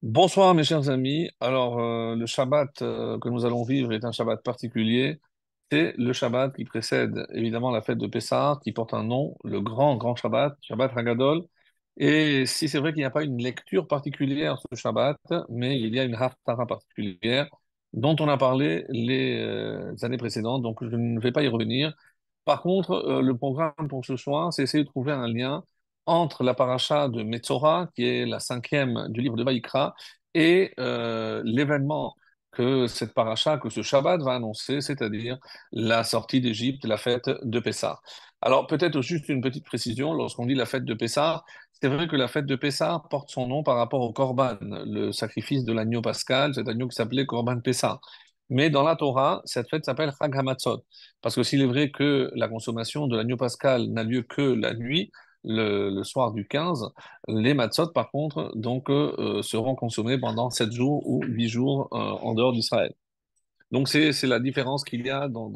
Bonsoir mes chers amis. Alors le Shabbat que nous allons vivre est un Shabbat particulier. C'est le Shabbat qui précède évidemment la fête de Pessah, qui porte un nom, le grand Shabbat, Shabbat Hagadol. Et si c'est vrai qu'il n'y a pas une lecture particulière ce Shabbat, mais il y a une Haftarah particulière dont on a parlé les années précédentes, donc je ne vais pas y revenir. Par contre, le programme pour ce soir, c'est essayer de trouver un lien entre la paracha de Metzora, qui est la cinquième du livre de Vaïkra, et l'événement que cette paracha, que ce Shabbat va annoncer, c'est-à-dire la sortie d'Égypte, la fête de Pessah. Alors peut-être juste une petite précision, lorsqu'on dit la fête de Pessah, c'est vrai que la fête de Pessah porte son nom par rapport au Corban, le sacrifice de l'agneau pascal, cet agneau qui s'appelait Corban Pessah. Mais dans la Torah, cette fête s'appelle Chag HaMatzot. Parce que s'il est vrai que la consommation de l'agneau pascal n'a lieu que la nuit, le soir du 15, les matzot, par contre, donc, seront consommés pendant 7 jours ou 8 jours en dehors d'Israël. Donc c'est la différence qu'il y a dans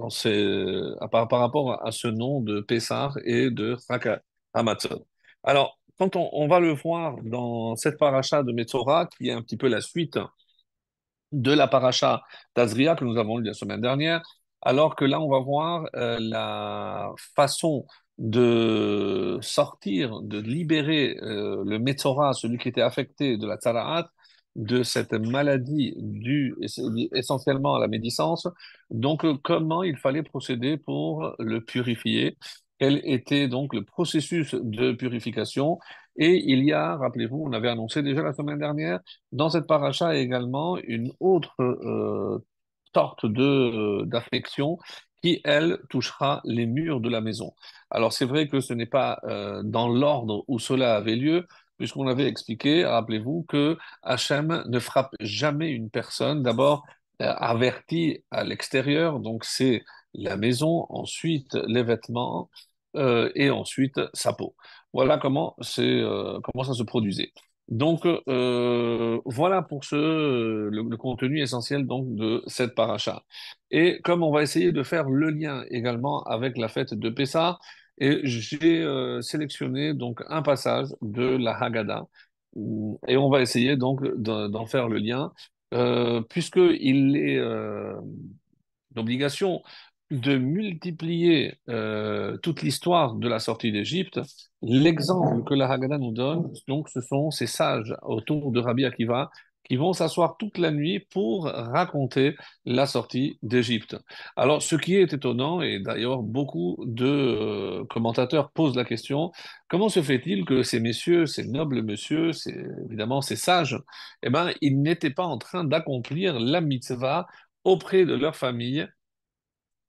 par rapport à ce nom de Pessah et de Chag HaMatzot. Alors, quand on va le voir dans cette paracha de Metzora, qui est un petit peu la suite de la paracha d'Azria que nous avons lue la semaine dernière, alors que là, on va voir la façon de sortir, de libérer le Metzora, celui qui était affecté de la Tzaraat, de cette maladie due essentiellement à la médisance. Donc, comment il fallait procéder pour le purifier? Quel était donc le processus de purification? Et il y a, rappelez-vous, on avait annoncé déjà la semaine dernière, dans cette paracha également une autre sorte d'affection qui, elle, touchera les murs de la maison. Alors c'est vrai que ce n'est pas dans l'ordre où cela avait lieu, puisqu'on avait expliqué, rappelez-vous, que Hachem ne frappe jamais une personne, d'abord avertie à l'extérieur, donc c'est la maison, ensuite les vêtements et ensuite sa peau. Voilà comment ça se produisait. Donc voilà pour le contenu essentiel donc de cette paracha. Et comme on va essayer de faire le lien également avec la fête de Pessah, et j'ai sélectionné donc un passage de la Haggadah et on va essayer donc d'en faire le lien puisque il est l'obligation de multiplier toute l'histoire de la sortie d'Égypte. L'exemple que la Haggadah nous donne, donc, ce sont ces sages autour de Rabbi Akiva qui vont s'asseoir toute la nuit pour raconter la sortie d'Égypte. Alors, ce qui est étonnant, et d'ailleurs beaucoup de commentateurs posent la question, comment se fait-il que ces messieurs, ces nobles messieurs, évidemment ces sages, eh ben, ils n'étaient pas en train d'accomplir la mitzvah auprès de leur famille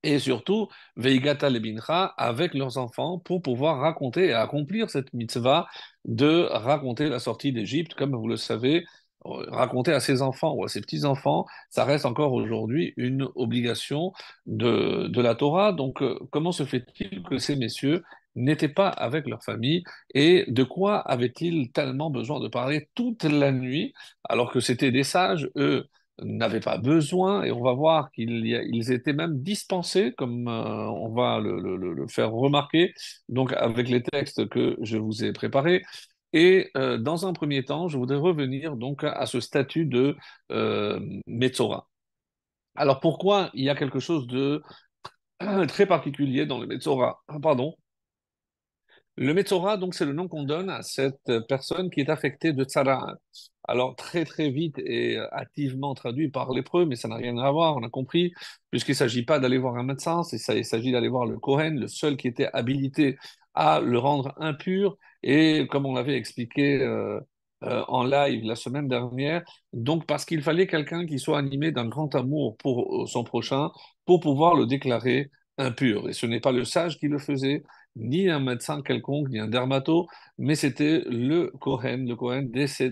et surtout Veigata Lebincha avec leurs enfants pour pouvoir raconter et accomplir cette mitzvah de raconter la sortie d'Égypte, comme vous le savez, raconter à ses enfants ou à ses petits-enfants, ça reste encore aujourd'hui une obligation de la Torah. Donc, comment se fait-il que ces messieurs n'étaient pas avec leur famille et de quoi avaient-ils tellement besoin de parler toute la nuit alors que c'était des sages, eux, n'avaient pas besoin, et on va voir ils étaient même dispensés, comme on va le faire remarquer, donc avec les textes que je vous ai préparés. Et dans un premier temps, je voudrais revenir donc à ce statut de Metzora. Alors pourquoi il y a quelque chose de très particulier dans le Metzora? Pardon. Le Metzora, donc, c'est le nom qu'on donne à cette personne qui est affectée de Tzara'at. Alors, très vite et hâtivement traduit par lépreux, mais ça n'a rien à voir, on a compris, puisqu'il ne s'agit pas d'aller voir un médecin, il s'agit d'aller voir le Kohen, le seul qui était habilité à le rendre impur. Et comme on l'avait expliqué en live la semaine dernière, donc parce qu'il fallait quelqu'un qui soit animé d'un grand amour pour son prochain pour pouvoir le déclarer impur. Et ce n'est pas le sage qui le faisait, ni un médecin quelconque, ni un dermato, mais c'était le Kohen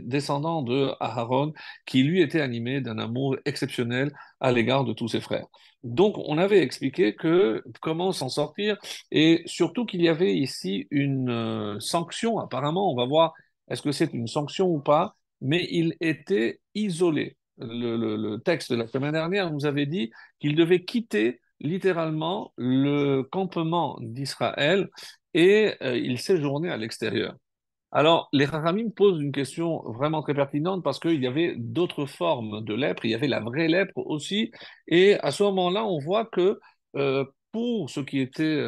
descendant de Aharon, qui lui était animé d'un amour exceptionnel à l'égard de tous ses frères. Donc, on avait expliqué que comment s'en sortir, et surtout qu'il y avait ici une sanction, apparemment, on va voir est-ce que c'est une sanction ou pas, mais il était isolé. Le texte de la semaine dernière nous avait dit qu'il devait quitter littéralement le campement d'Israël et il séjournait à l'extérieur. Alors, les Haramim posent une question vraiment très pertinente parce qu'il y avait d'autres formes de lèpre. Il y avait la vraie lèpre aussi. Et à ce moment-là, on voit que pour ceux qui étaient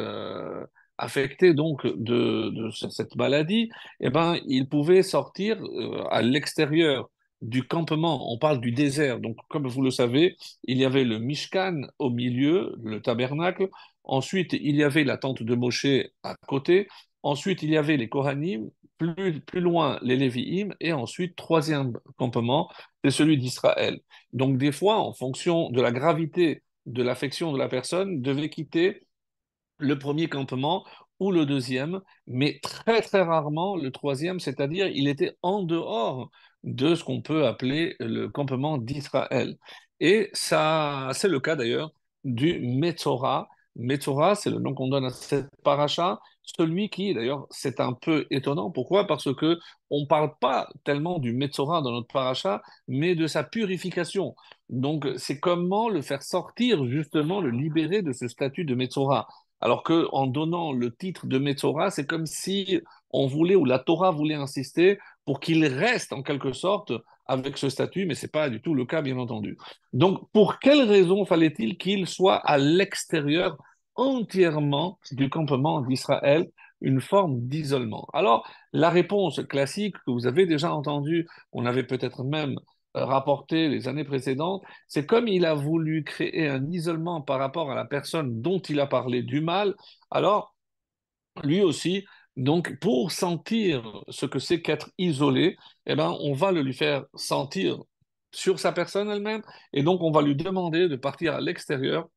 affectés donc de cette maladie, eh ben, ils pouvaient sortir à l'extérieur du campement. On parle du désert. Donc, comme vous le savez, il y avait le Mishkan au milieu, le tabernacle. Ensuite, il y avait la tente de Moshe à côté. Ensuite, il y avait les Kohanim, plus loin les Lévi'im, et ensuite, troisième campement, c'est celui d'Israël. Donc, des fois, en fonction de la gravité de l'affection de la personne, devait quitter le premier campement ou le deuxième, mais très très rarement le troisième, c'est-à-dire il était en dehors de ce qu'on peut appeler le campement d'Israël. Et ça, c'est le cas d'ailleurs du Metzora. Metzora, c'est le nom qu'on donne à cette paracha. Celui qui, d'ailleurs, c'est un peu étonnant. Pourquoi? Parce que on ne parle pas tellement du Metzora dans notre paracha, mais de sa purification. Donc, c'est comment le faire sortir, justement, le libérer de ce statut de Metzora. Alors que en donnant le titre de Metzora, c'est comme si on voulait, ou la Torah voulait insister pour qu'il reste en quelque sorte avec ce statut, mais ce n'est pas du tout le cas, bien entendu. Donc, pour quelle raison fallait-il qu'il soit à l'extérieur entièrement du campement d'Israël, une forme d'isolement? Alors, la réponse classique que vous avez déjà entendue, on avait peut-être même rapporté les années précédentes, c'est comme il a voulu créer un isolement par rapport à la personne dont il a parlé du mal, alors lui aussi, donc pour sentir ce que c'est qu'être isolé, eh ben, on va le lui faire sentir sur sa personne elle-même, et donc on va lui demander de partir à l'extérieur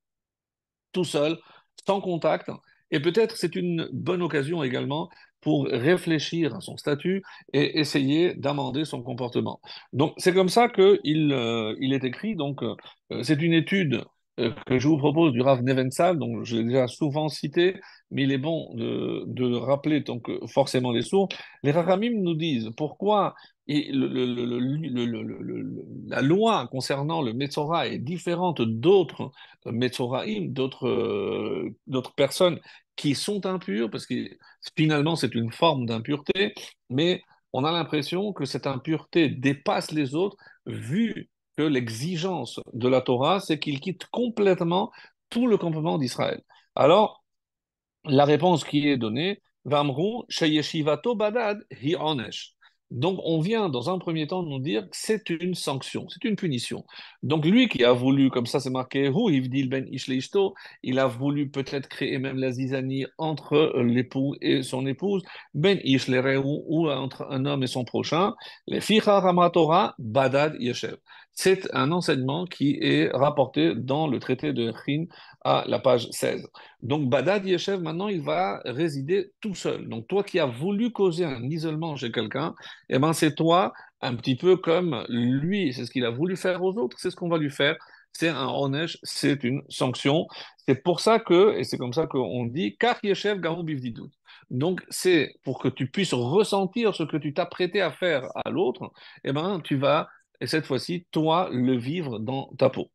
tout seul, sans contact. Et peut-être c'est une bonne occasion également pour réfléchir à son statut et essayer d'amender son comportement. Donc c'est comme ça qu'il est écrit. Donc c'est une étude que je vous propose du Rav Nevensham, donc je l'ai déjà souvent cité, mais il est bon de rappeler donc forcément les sources. Les Rachamim nous disent pourquoi la loi concernant le Metzora est différente d'autres Metzoraim, d'autres personnes qui sont impures, parce que finalement c'est une forme d'impureté, mais on a l'impression que cette impureté dépasse les autres, vu que l'exigence de la Torah, c'est qu'il quitte complètement tout le campement d'Israël. Alors, la réponse qui est donnée, Vamru, Sheyeshivato Badad, Hi Onesh. Donc, on vient dans un premier temps nous dire que c'est une sanction, c'est une punition. Donc, lui qui a voulu, comme ça c'est marqué, Hu Ivdil ben Ish leishto, il a voulu peut-être créer même la zizanie entre l'époux et son épouse, ben Ish lereu, ou entre un homme et son prochain, les Ficha Ramatora Badad Yeshev. C'est un enseignement qui est rapporté dans le traité de Chin à la page 16. Donc, Badad Yeshev, maintenant, il va résider tout seul. Donc, toi qui as voulu causer un isolement chez quelqu'un, eh ben, c'est toi, un petit peu comme lui, c'est ce qu'il a voulu faire aux autres, c'est ce qu'on va lui faire. C'est un onesh, c'est une sanction. C'est pour ça que, et c'est comme ça qu'on dit, car Yeshev Garou Bivdidut. Donc, c'est pour que tu puisses ressentir ce que tu t'apprêtais à faire à l'autre, eh ben, tu vas, et cette fois-ci, toi, le vivre dans ta peau.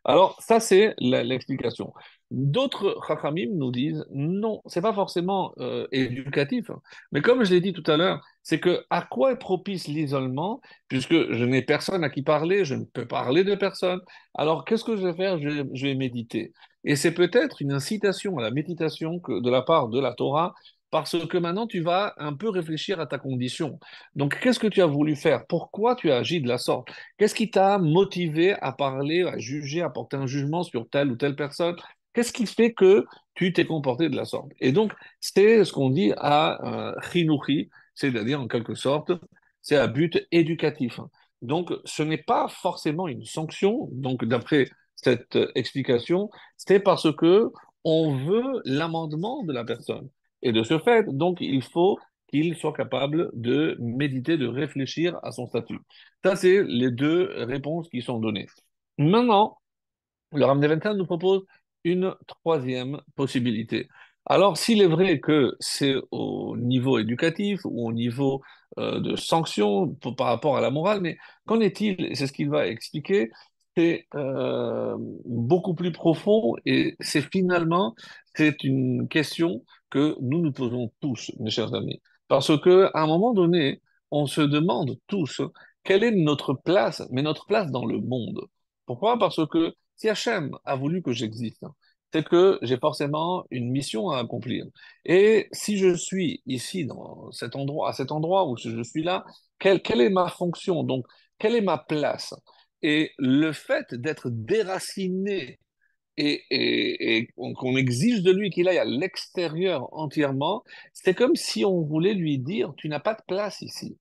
Alors, ça, c'est l'explication. D'autres Chachamim nous disent non, c'est pas forcément éducatif, hein. Mais comme je l'ai dit tout à l'heure, c'est que à quoi est propice l'isolement, puisque je n'ai personne à qui parler, je ne peux parler de personne. Alors, qu'est-ce que je vais faire? Je vais méditer. Et c'est peut-être une incitation à la méditation de la part de la Torah, parce que maintenant tu vas un peu réfléchir à ta condition. Donc, qu'est-ce que tu as voulu faire? Pourquoi tu as agi de la sorte? Qu'est-ce qui t'a motivé à parler, à juger, à porter un jugement sur telle ou telle personne? Qu'est-ce qui fait que tu t'es comporté de la sorte? Et donc, c'est ce qu'on dit à chinuchi, c'est-à-dire en quelque sorte, c'est à but éducatif. Donc, ce n'est pas forcément une sanction. Donc, d'après cette explication, c'est parce que on veut l'amendement de la personne. Et de ce fait, donc, il faut qu'il soit capable de méditer, de réfléchir à son statut. Ça, c'est les deux réponses qui sont données. Maintenant, le Ram Neventan nous propose une troisième possibilité. Alors, s'il est vrai que c'est au niveau éducatif ou au niveau de sanction par rapport à la morale, mais qu'en est-il, et c'est ce qu'il va expliquer, c'est beaucoup plus profond et c'est une question que nous nous posons tous, mes chers amis. Parce que à un moment donné, on se demande tous quelle est notre place, mais notre place dans le monde. Pourquoi? Parce que si Hachem a voulu que j'existe, c'est que j'ai forcément une mission à accomplir. Et si je suis ici, dans cet endroit, à cet endroit où je suis là, quelle est ma fonction? Donc, quelle est ma place? Et le fait d'être déraciné et qu'on exige de lui qu'il aille à l'extérieur entièrement, c'est comme si on voulait lui dire, tu n'as pas de place ici,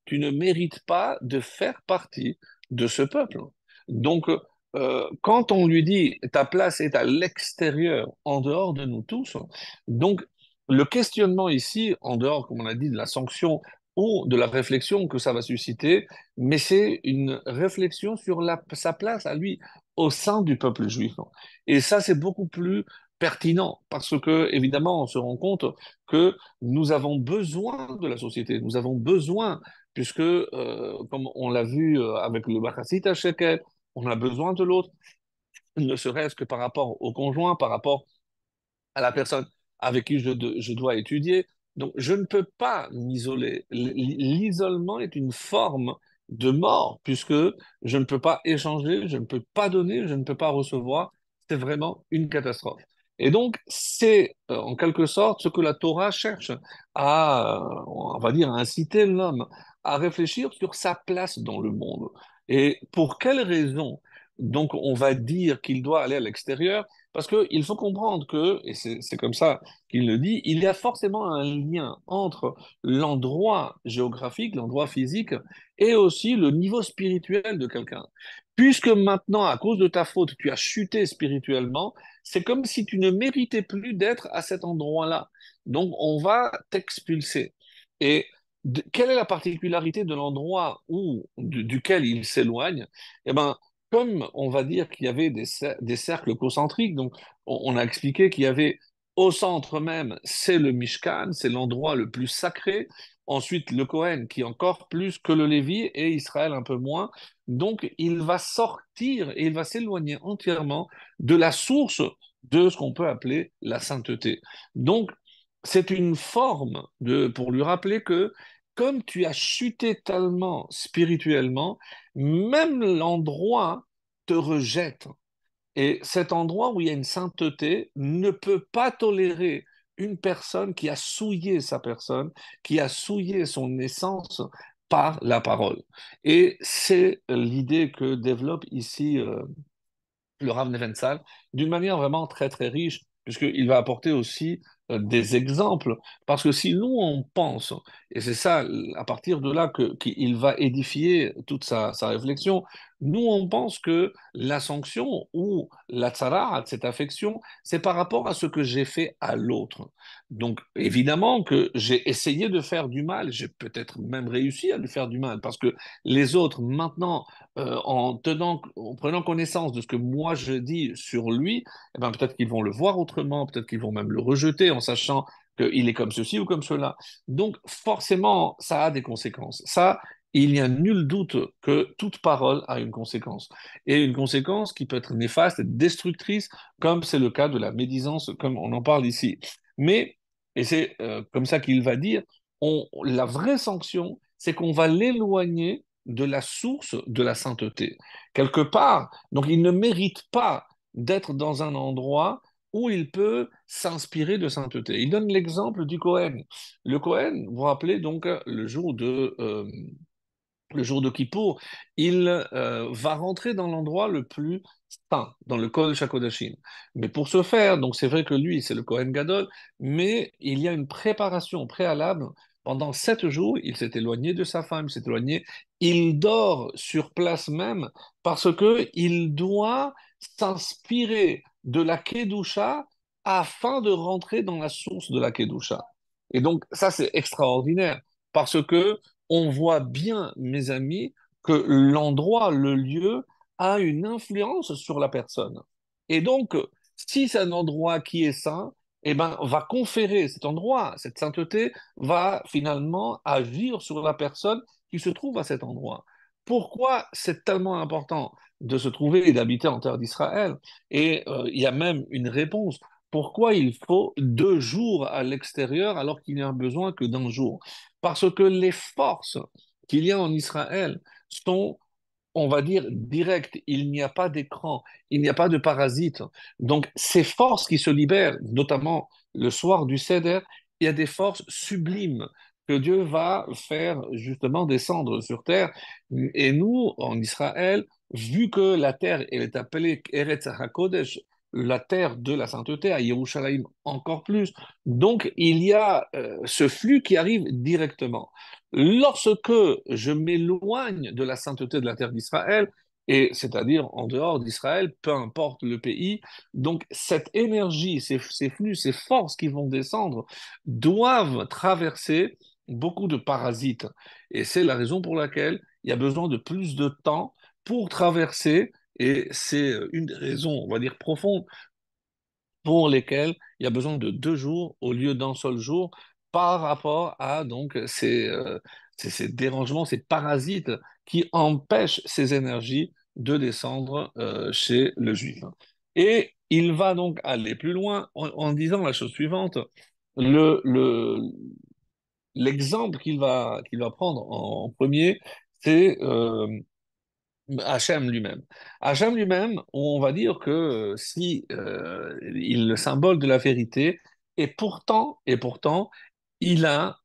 tu ne mérites pas de faire partie de ce peuple. Donc, quand on lui dit ta place est à l'extérieur, en dehors de nous tous, donc le questionnement ici, en dehors, comme on a dit, de la sanction ou de la réflexion que ça va susciter, mais c'est une réflexion sur sa place à lui au sein du peuple juif. Et ça, c'est beaucoup plus pertinent parce que, évidemment, on se rend compte que nous avons besoin de la société, nous avons besoin puisque, comme on l'a vu avec le Bakassit à Shekel, on a besoin de l'autre, ne serait-ce que par rapport au conjoint, par rapport à la personne avec qui je dois étudier. Donc, je ne peux pas m'isoler. L'isolement est une forme de mort, puisque je ne peux pas échanger, je ne peux pas donner, je ne peux pas recevoir. C'est vraiment une catastrophe. Et donc, c'est en quelque sorte ce que la Torah cherche à, on va dire, à inciter l'homme à réfléchir sur sa place dans le monde. Et pour quelles raisons, donc, on va dire qu'il doit aller à l'extérieur? Parce qu'il faut comprendre que, et c'est comme ça qu'il le dit, il y a forcément un lien entre l'endroit géographique, l'endroit physique, et aussi le niveau spirituel de quelqu'un. Puisque maintenant, à cause de ta faute, tu as chuté spirituellement, c'est comme si tu ne méritais plus d'être à cet endroit-là. Donc, on va t'expulser. Et quelle est la particularité de l'endroit duquel il s'éloigne? Eh ben, comme on va dire qu'il y avait des cercles concentriques, donc on a expliqué qu'il y avait au centre même, c'est le Mishkan, c'est l'endroit le plus sacré. Ensuite, le Kohen, qui est encore plus que le Lévi, et Israël un peu moins. Donc, il va sortir et il va s'éloigner entièrement de la source de ce qu'on peut appeler la sainteté. Donc, c'est une forme pour lui rappeler que comme tu as chuté tellement spirituellement, même l'endroit te rejette. Et cet endroit où il y a une sainteté ne peut pas tolérer une personne qui a souillé sa personne, qui a souillé son essence par la parole. Et c'est l'idée que développe ici le Rav Nebenzahl, d'une manière vraiment très très riche, puisqu'il va apporter aussi des exemples. Parce que si nous on pense, et c'est ça à partir de là qu'il va édifier toute sa réflexion, nous on pense que la sanction ou la tzara, cette affection, c'est par rapport à ce que j'ai fait à l'autre. Donc évidemment que j'ai essayé de faire du mal, j'ai peut-être même réussi à lui faire du mal, parce que les autres maintenant en prenant connaissance de ce que moi je dis sur lui, eh ben, peut-être qu'ils vont le voir autrement, peut-être qu'ils vont même le rejeter en sachant qu'il est comme ceci ou comme cela. Donc forcément, ça a des conséquences. Ça, il n'y a nul doute que toute parole a une conséquence. Et une conséquence qui peut être néfaste et destructrice, comme c'est le cas de la médisance, comme on en parle ici. Mais, et c'est comme ça qu'il va dire, la vraie sanction, c'est qu'on va l'éloigner de la source de la sainteté. Quelque part, donc il ne mérite pas d'être dans un endroit où il peut s'inspirer de sainteté. Il donne l'exemple du Cohen. Le Cohen, vous vous rappelez donc le jour de Kippour, il va rentrer dans l'endroit le plus saint, dans le Kodesh HaKodashim. Mais pour ce faire, donc c'est vrai que lui, c'est le Kohen Gadol, mais il y a une préparation préalable. Pendant 7 jours, il s'est éloigné de sa femme, il s'est éloigné. Il dort sur place même parce que il doit s'inspirer de la Kedusha afin de rentrer dans la source de la Kedusha. Et donc, ça, c'est extraordinaire parce que on voit bien, mes amis, que l'endroit, le lieu, a une influence sur la personne. Et donc, si c'est un endroit qui est saint, eh ben, va conférer cet endroit, cette sainteté, va finalement agir sur la personne qui se trouve à cet endroit. Pourquoi c'est tellement important? de se trouver et d'habiter en terre d'Israël. Et il y a même une réponse. Pourquoi il faut 2 jours à l'extérieur alors qu'il n'y a besoin que d'un jour? Parce que les forces qu'il y a en Israël sont, on va dire, directes. Il n'y a pas d'écran, il n'y a pas de parasites. Donc, ces forces qui se libèrent, notamment le soir du Seder, il y a des forces sublimes que Dieu va faire justement descendre sur terre. Et nous, en Israël, vu que la terre elle est appelée Eretz HaKodesh, la terre de la sainteté, à Yerushalayim encore plus, donc il y a ce flux qui arrive directement. Lorsque je m'éloigne de la sainteté de la terre d'Israël, et c'est-à-dire en dehors d'Israël, peu importe le pays, donc cette énergie, ces flux, ces forces qui vont descendre doivent traverser beaucoup de parasites. Et c'est la raison pour laquelle il y a besoin de plus de temps pour traverser, et c'est une des raisons, on va dire, profondes pour lesquelles il y a besoin de 2 jours au lieu d'un seul jour par rapport à donc ces dérangements, ces parasites qui empêchent ces énergies de descendre chez le juif. Et il va donc aller plus loin en disant la chose suivante. Le, le, L'exemple qu'il va prendre en premier, c'est Hachem lui-même. Hachem lui-même, on va dire que si il est le symbole de la vérité, et pourtant, il a,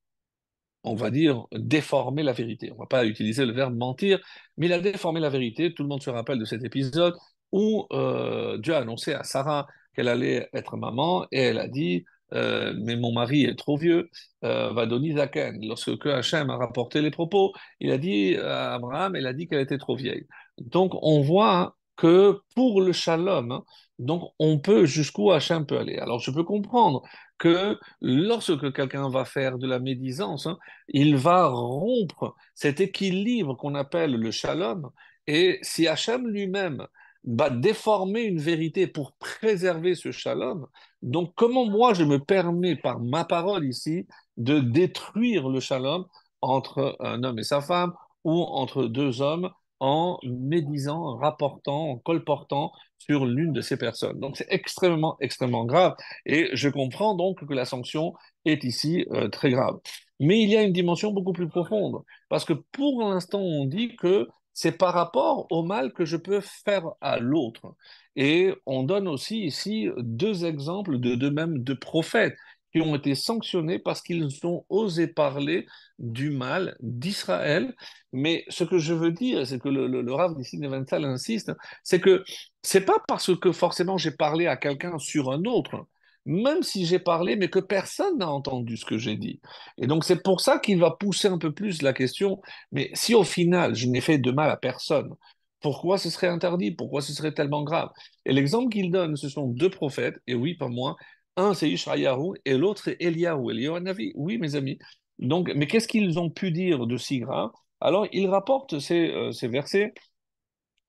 on va dire, déformé la vérité. On ne va pas utiliser le verbe mentir, mais il a déformé la vérité. Tout le monde se rappelle de cet épisode où Dieu a annoncé à Sarah qu'elle allait être maman et elle a dit mais mon mari est trop vieux, va donner Zaken. Lorsque Hachem a rapporté les propos, il a dit à Abraham, elle a dit qu'elle était trop vieille. Donc on voit que pour le shalom, donc on peut jusqu'où Hachem peut aller. Alors je peux comprendre que lorsque quelqu'un va faire de la médisance, il va rompre cet équilibre qu'on appelle le shalom. Et si Hachem lui-même va déformer une vérité pour préserver ce shalom, donc comment moi je me permets par ma parole ici de détruire le shalom entre un homme et sa femme ou entre deux hommes en médisant, en rapportant, en colportant sur l'une de ces personnes. Donc c'est extrêmement, extrêmement grave. Et je comprends donc que la sanction est ici très grave. Mais il y a une dimension beaucoup plus profonde, parce que pour l'instant, on dit que c'est par rapport au mal que je peux faire à l'autre. Et on donne aussi ici 2 exemples de même de prophètes qui ont été sanctionnés parce qu'ils ont osé parler du mal d'Israël. Mais ce que je veux dire, c'est que le Rav d'ici Neventhal insiste, c'est que c'est pas parce que forcément j'ai parlé à quelqu'un sur un autre, même si j'ai parlé, mais que personne n'a entendu ce que j'ai dit. Et donc c'est pour ça qu'il va pousser un peu plus la question, mais si au final je n'ai fait de mal à personne, pourquoi ce serait interdit? Pourquoi ce serait tellement grave? Et l'exemple qu'il donne, ce sont 2 prophètes, et oui, pas moins. Un, c'est Ishayahu, et l'autre, c'est Eliyahu, Eliyahu Navi. Oui, mes amis. Donc, mais qu'est-ce qu'ils ont pu dire de si grave? Alors, il rapporte ces versets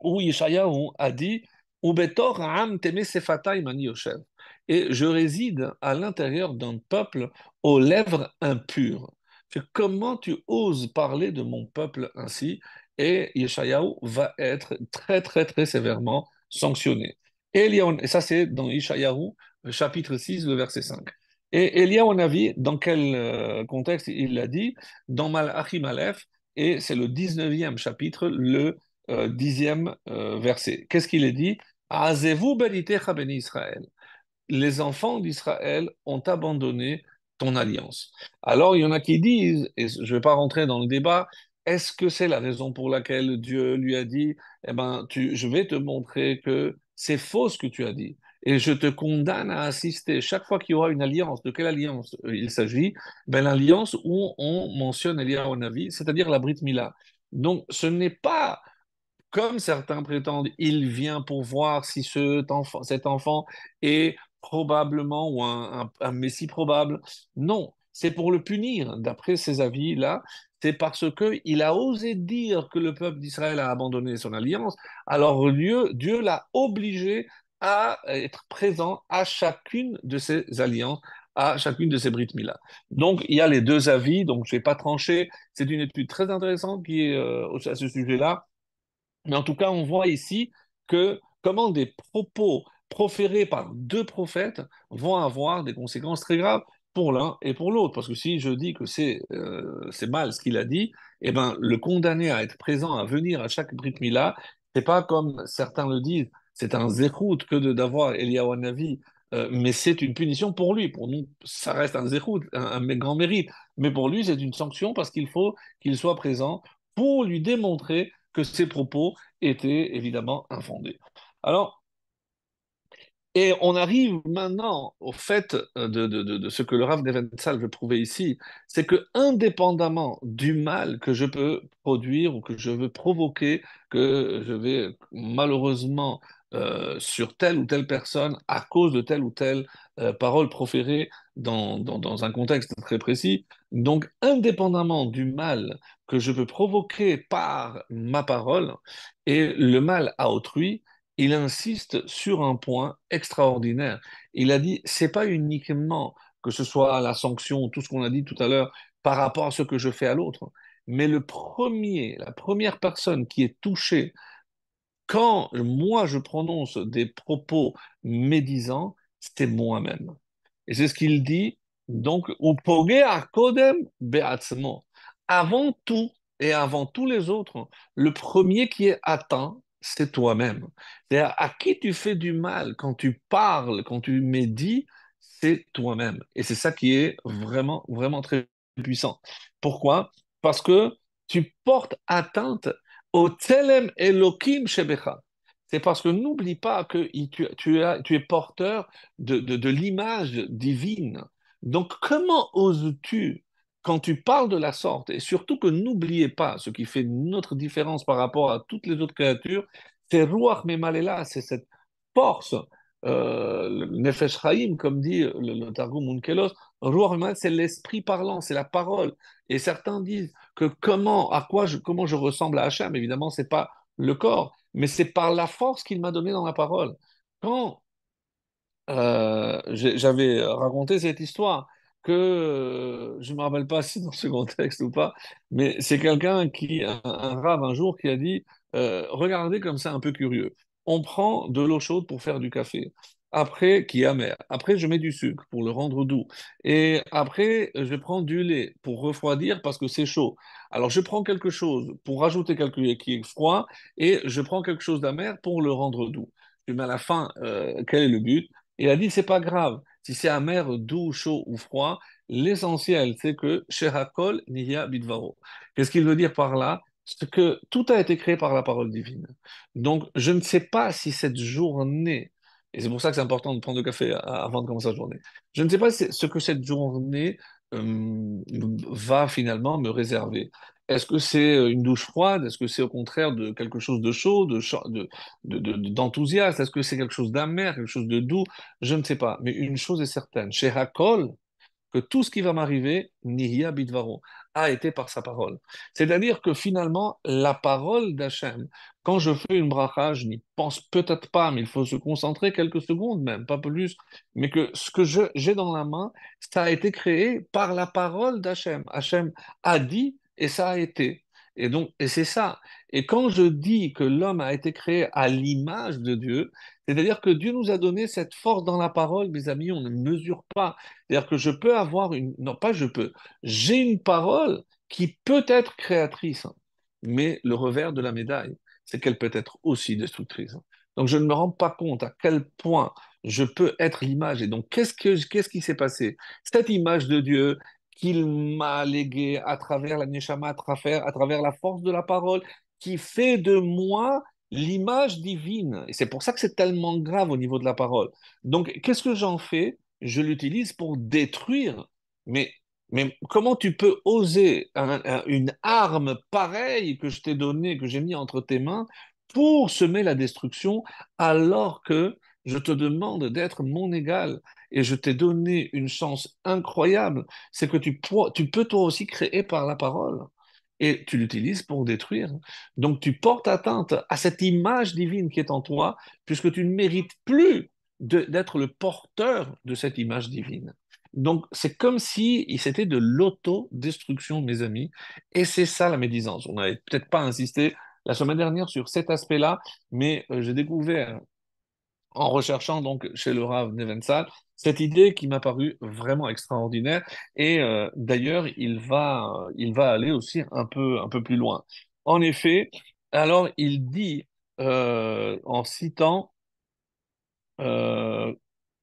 où Ishayahu a dit Ubetor Am Teme Sefatai Mani Yoshev. Et je réside à l'intérieur d'un peuple aux lèvres impures. Comment tu oses parler de mon peuple ainsi? Et Yeshayahu va être très, très, très sévèrement sanctionné. Et ça, c'est dans Ishayahu, chapitre 6, le verset 5. Et Eliyahu Navi, dans quel contexte il l'a dit? Dans Malachim Aleph, et c'est le 19e chapitre, le 10e verset. Qu'est-ce qu'il est dit? Azevou benitecha beni Israël. Les enfants d'Israël ont abandonné ton alliance. Alors, il y en a qui disent, et je ne vais pas rentrer dans le débat, est-ce que c'est la raison pour laquelle Dieu lui a dit, eh ben, je vais te montrer que c'est faux ce que tu as dit, et je te condamne à assister chaque fois qu'il y aura une alliance. De quelle alliance il s'agit? Ben, l'alliance où on mentionne Eliyahu Navi, c'est-à-dire la Brit Mila. Donc, ce n'est pas comme certains prétendent, il vient pour voir si cet enfant est probablement ou un messie probable. Non, c'est pour le punir. D'après ces avis-là, c'est parce qu'il a osé dire que le peuple d'Israël a abandonné son alliance. Alors Dieu l'a obligé à être présent à chacune de ces alliances, à chacune de ces Brit Mila. Donc, il y a les 2 avis, donc je ne vais pas trancher. C'est une étude très intéressante qui est à ce sujet-là. Mais en tout cas, on voit ici que comment des propos proférés par deux prophètes vont avoir des conséquences très graves pour l'un et pour l'autre. Parce que si je dis que c'est mal ce qu'il a dit, eh ben, le condamner à être présent, à venir à chaque Brit Mila, c'est pas comme certains le disent, c'est un zéchout que d'avoir Eliyahu Hanavi, mais c'est une punition pour lui. Pour nous, ça reste un zéchout, un grand mérite. Mais pour lui, c'est une sanction parce qu'il faut qu'il soit présent pour lui démontrer que ses propos étaient évidemment infondés. Alors, et on arrive maintenant au fait de ce que le Rav Neventzal veut prouver ici, c'est que indépendamment du mal que je peux produire ou que je veux provoquer, que je vais malheureusement sur telle ou telle personne à cause de telle ou telle parole proférée dans un contexte très précis, donc indépendamment du mal que je peux provoquer par ma parole et le mal à autrui, il insiste sur un point extraordinaire. Il a dit, c'est pas uniquement que ce soit la sanction, tout ce qu'on a dit tout à l'heure, par rapport à ce que je fais à l'autre, mais la première personne qui est touchée quand moi je prononce des propos médisants, c'est moi-même. Et c'est ce qu'il dit, donc, upogea kodem be'atzmo. Avant tout et avant tous les autres, le premier qui est atteint, c'est toi-même. C'est-à-dire à qui tu fais du mal quand tu parles, quand tu médis, c'est toi-même. Et c'est ça qui est vraiment, vraiment très puissant. Pourquoi? Parce que tu portes atteinte au Tselem Elohim Shebecha. C'est parce que n'oublie pas que tu es porteur de l'image divine. Donc, comment oses-tu, quand tu parles de la sorte, et surtout que n'oubliez pas, ce qui fait notre différence par rapport à toutes les autres créatures, c'est Ruach Memalela, c'est cette force, le Nefesh Chaim, comme dit le Targum Onkelos, Ruach Memalela, c'est l'esprit parlant, c'est la parole. Et certains disent que comment je ressemble à Hachem, évidemment, c'est pas le corps, mais c'est par la force qu'il m'a donnée dans la parole. Quand j'avais raconté cette histoire, que je ne me rappelle pas si dans ce contexte ou pas, mais c'est quelqu'un un rave un jour, qui a dit, regardez comme ça un peu curieux, on prend de l'eau chaude pour faire du café, après qui est amer, après je mets du sucre pour le rendre doux, et après je prends du lait pour refroidir parce que c'est chaud. Alors je prends quelque chose pour rajouter quelque chose qui est froid, et je prends quelque chose d'amer pour le rendre doux. Mais à la fin, quel est le but? Il a dit, c'est pas grave. Si c'est amer, doux, chaud ou froid, l'essentiel, c'est que Sherakol Niya Bidvaro. Qu'est-ce qu'il veut dire par là? C'est que tout a été créé par la parole divine. Donc, je ne sais pas si cette journée, et c'est pour ça que c'est important de prendre le café avant de commencer la journée, je ne sais pas ce que cette journée va finalement me réserver. Est-ce que c'est une douche froide? Est-ce que c'est au contraire de quelque chose de chaud, d'enthousiasme? Est-ce que c'est quelque chose d'amer, quelque chose de doux? Je ne sais pas. Mais une chose est certaine, chez Hakol, que tout ce qui va m'arriver, Nihya Bidvaro, a été par sa parole. C'est-à-dire que finalement, la parole d'Hachem, quand je fais une bracha, je n'y pense peut-être pas, mais il faut se concentrer quelques secondes même, pas plus, mais que ce que j'ai dans la main, ça a été créé par la parole d'Hachem. Hachem a dit et ça a été. Et donc, et c'est ça. Et quand je dis que l'homme a été créé à l'image de Dieu, c'est-à-dire que Dieu nous a donné cette force dans la parole, mes amis, on ne mesure pas. C'est-à-dire que je peux avoir une... Non, pas je peux. J'ai une parole qui peut être créatrice, hein, mais le revers de la médaille, c'est qu'elle peut être aussi destructrice. Donc je ne me rends pas compte à quel point je peux être l'image. Et donc qu'est-ce qui s'est passé? Cette image de Dieu qu'il m'a léguée à travers la Neshama, à travers la force de la parole, qui fait de moi l'image divine. Et c'est pour ça que c'est tellement grave au niveau de la parole. Donc qu'est-ce que j'en fais? Je l'utilise pour détruire. Mais, mais comment tu peux oser une arme pareille que je t'ai donnée, que j'ai mis entre tes mains, pour semer la destruction, alors que je te demande d'être mon égal et je t'ai donné une chance incroyable, c'est que tu peux toi aussi créer par la parole. Et tu l'utilises pour détruire. Donc tu portes atteinte à cette image divine qui est en toi, puisque tu ne mérites plus d'être le porteur de cette image divine. Donc, c'est comme si c'était de l'autodestruction, mes amis, et c'est ça la médisance. On n'avait peut-être pas insisté la semaine dernière sur cet aspect-là, mais j'ai découvert en recherchant donc chez le Rav Nevensal cette idée qui m'a paru vraiment extraordinaire. Et d'ailleurs, il va aller aussi un peu plus loin. En effet, alors il dit en citant euh,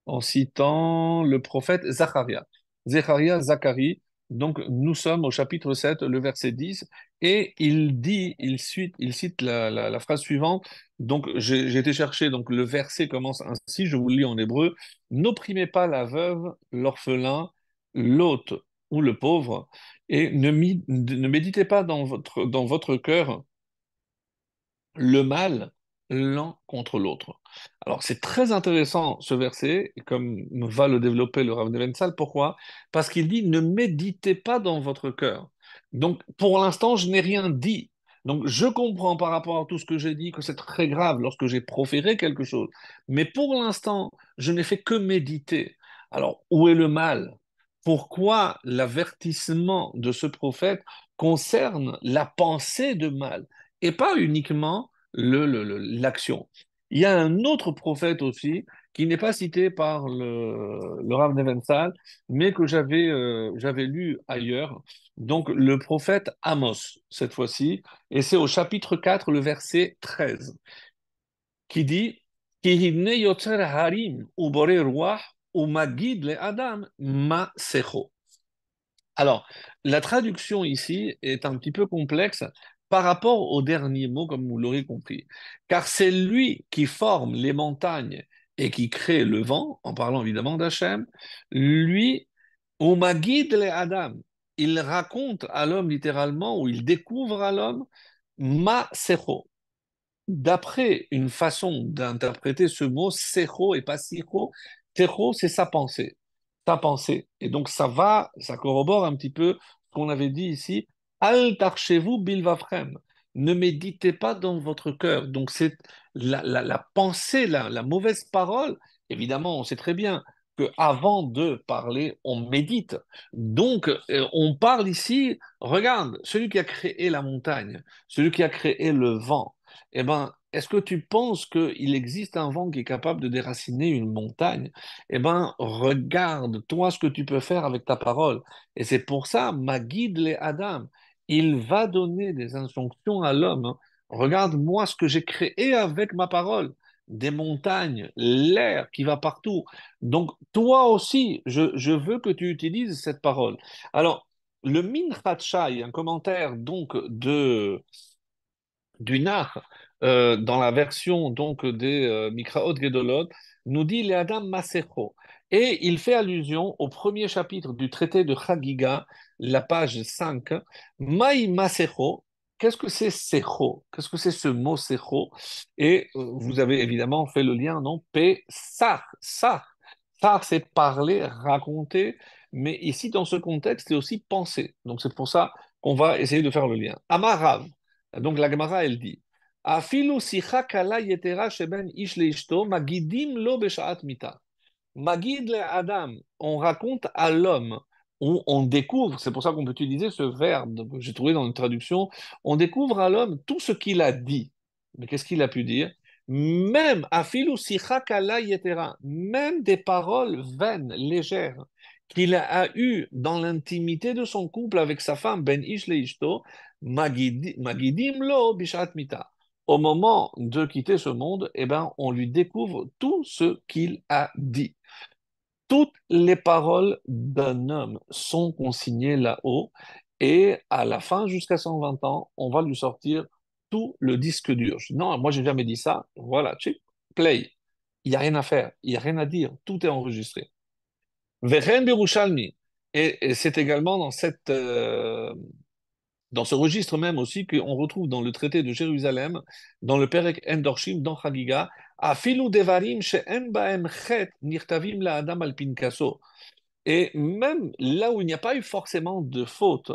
en citant le prophète Zacharia. Zacharie. Donc, nous sommes au chapitre 7, le verset 10, et il dit, il cite la phrase suivante. Donc, j'ai été chercher, donc le verset commence ainsi, je vous le lis en hébreu. N'opprimez pas la veuve, l'orphelin, l'hôte ou le pauvre, et ne méditez pas dans votre cœur le mal l'un contre l'autre. Alors, c'est très intéressant ce verset, comme va le développer le Rav Nevensal. Pourquoi? Parce qu'il dit ne méditez pas dans votre cœur. Donc, pour l'instant, je n'ai rien dit. Donc, je comprends par rapport à tout ce que j'ai dit que c'est très grave lorsque j'ai proféré quelque chose. Mais pour l'instant, je n'ai fait que méditer. Alors, où est le mal? Pourquoi l'avertissement de ce prophète concerne la pensée de mal et pas uniquement l'action. Il y a un autre prophète aussi qui n'est pas cité par le Rav Nevensal, mais que j'avais lu ailleurs. Donc le prophète Amos, cette fois-ci, et c'est au chapitre 4, le verset 13, qui dit Ki hine yotzer harim ubore ruach umagid le adam ma secho. Alors, la traduction ici est un petit peu complexe par rapport au dernier mot, comme vous l'aurez compris. Car c'est lui qui forme les montagnes et qui crée le vent, en parlant évidemment d'Hachem. Lui, Umagid le Adam, il raconte à l'homme littéralement, ou il découvre à l'homme, Ma Secho. D'après une façon d'interpréter ce mot, secho et pas sicho, secho, c'est sa pensée. Sa pensée. Et donc, ça corrobore un petit peu ce qu'on avait dit ici. Al tarchez-vous bilvafrem. Ne méditez pas dans votre cœur. Donc, c'est la pensée, la mauvaise parole. Évidemment, on sait très bien que avant de parler, on médite. Donc, on parle ici, regarde, celui qui a créé la montagne, celui qui a créé le vent, eh ben, est-ce que tu penses qu'il existe un vent qui est capable de déraciner une montagne? Eh ben, regarde, toi, ce que tu peux faire avec ta parole. Et c'est pour ça, ma guide les Adam, il va donner des injonctions à l'homme, hein. Regarde-moi ce que j'ai créé avec ma parole. Des montagnes, l'air qui va partout. Donc, toi aussi, je veux que tu utilises cette parole. Alors, le Minhat Shai, un commentaire donc du Nar, dans la version donc des Mikraot Gedolot, nous dit les Adam Masecho. Et il fait allusion au premier chapitre du traité de Chagiga, la page 5. Maï Masecho, qu'est-ce que c'est Secho? Qu'est-ce que c'est ce mot Secho? Et vous avez évidemment fait le lien, non? Sar, Sar. Sar, c'est parler, raconter, mais ici, dans ce contexte, c'est aussi penser. Donc c'est pour ça qu'on va essayer de faire le lien. Amarav. Donc la Gemara, elle dit, Afilu sicha kala yetera sheben ish leishto magidim lo beshaat mita. Magid le Adam, on raconte à l'homme, on découvre, c'est pour ça qu'on peut utiliser ce verbe que j'ai trouvé dans une traduction, on découvre à l'homme tout ce qu'il a dit. Mais qu'est-ce qu'il a pu dire? Même afilu sicha kala yetera, même des paroles vaines, légères, qu'il a eues dans l'intimité de son couple avec sa femme, Ben Ish le Ishto, Magidim lo bishat mita. Au moment de quitter ce monde, eh ben, on lui découvre tout ce qu'il a dit. Toutes les paroles d'un homme sont consignées là-haut et à la fin, jusqu'à 120 ans, on va lui sortir tout le disque dur. Non, moi, j'ai jamais dit ça. Voilà, check, play. Il n'y a rien à faire, il n'y a rien à dire. Tout est enregistré. Vechen Birushalmi. Et c'est également dans ce registre même aussi qu'on retrouve dans le traité de Jérusalem, dans le Perek Endorshim, dans Chagiga, Afilu devarim she'en ba'em chet nirtavim la'adam al pinkaso. Et même là où il n'y a pas eu forcément de faute,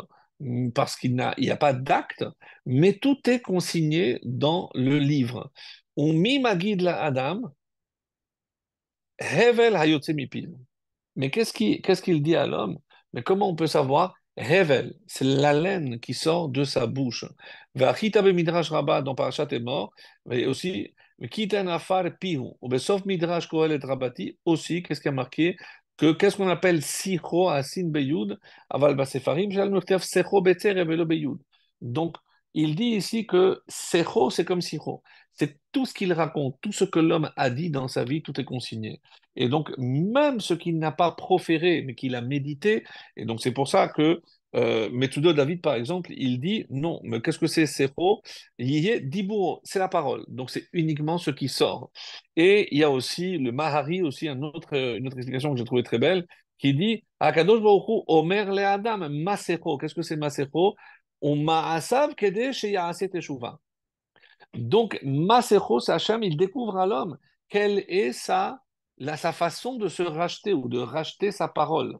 parce il y a pas d'acte, mais tout est consigné dans le livre. Umi magid la'adam, hevel hayotze mipil. Mais qu'est-ce qu'il dit à l'homme? Mais comment on peut savoir? Hevel, c'est la laine qui sort de sa bouche. Vachita be Midrash Rabbah dans Parashat est mort, mais aussi Kiten Afar Pihu. Ou sauf Midrash Kohelet Rabbati aussi, qu'est-ce qui a marqué? Que qu'est-ce qu'on appelle Sicho Asin Beyud, Aval Basefarim, Shal Murtef Secho Betzer et Velo Beyud. Donc, il dit ici que Secho, c'est comme Sicho. C'est tout ce qu'il raconte, tout ce que l'homme a dit dans sa vie, tout est consigné. Et donc, même ce qu'il n'a pas proféré, mais qu'il a médité, et donc c'est pour ça que Metsudo David, par exemple, il dit non, mais qu'est-ce que c'est Secho? Yé Diburo, c'est la parole. Donc c'est uniquement ce qui sort. Et il y a aussi le Mahari, aussi une autre explication que j'ai trouvée très belle, qui dit Akadosh Baruch Hu Omer le Adam Masecho. Qu'est-ce que c'est Masecho? On ma'asav kede sheya'aseh teshuva. Donc, Masecho, Hachem, il découvre à l'homme quelle est sa façon de se racheter ou de racheter sa parole.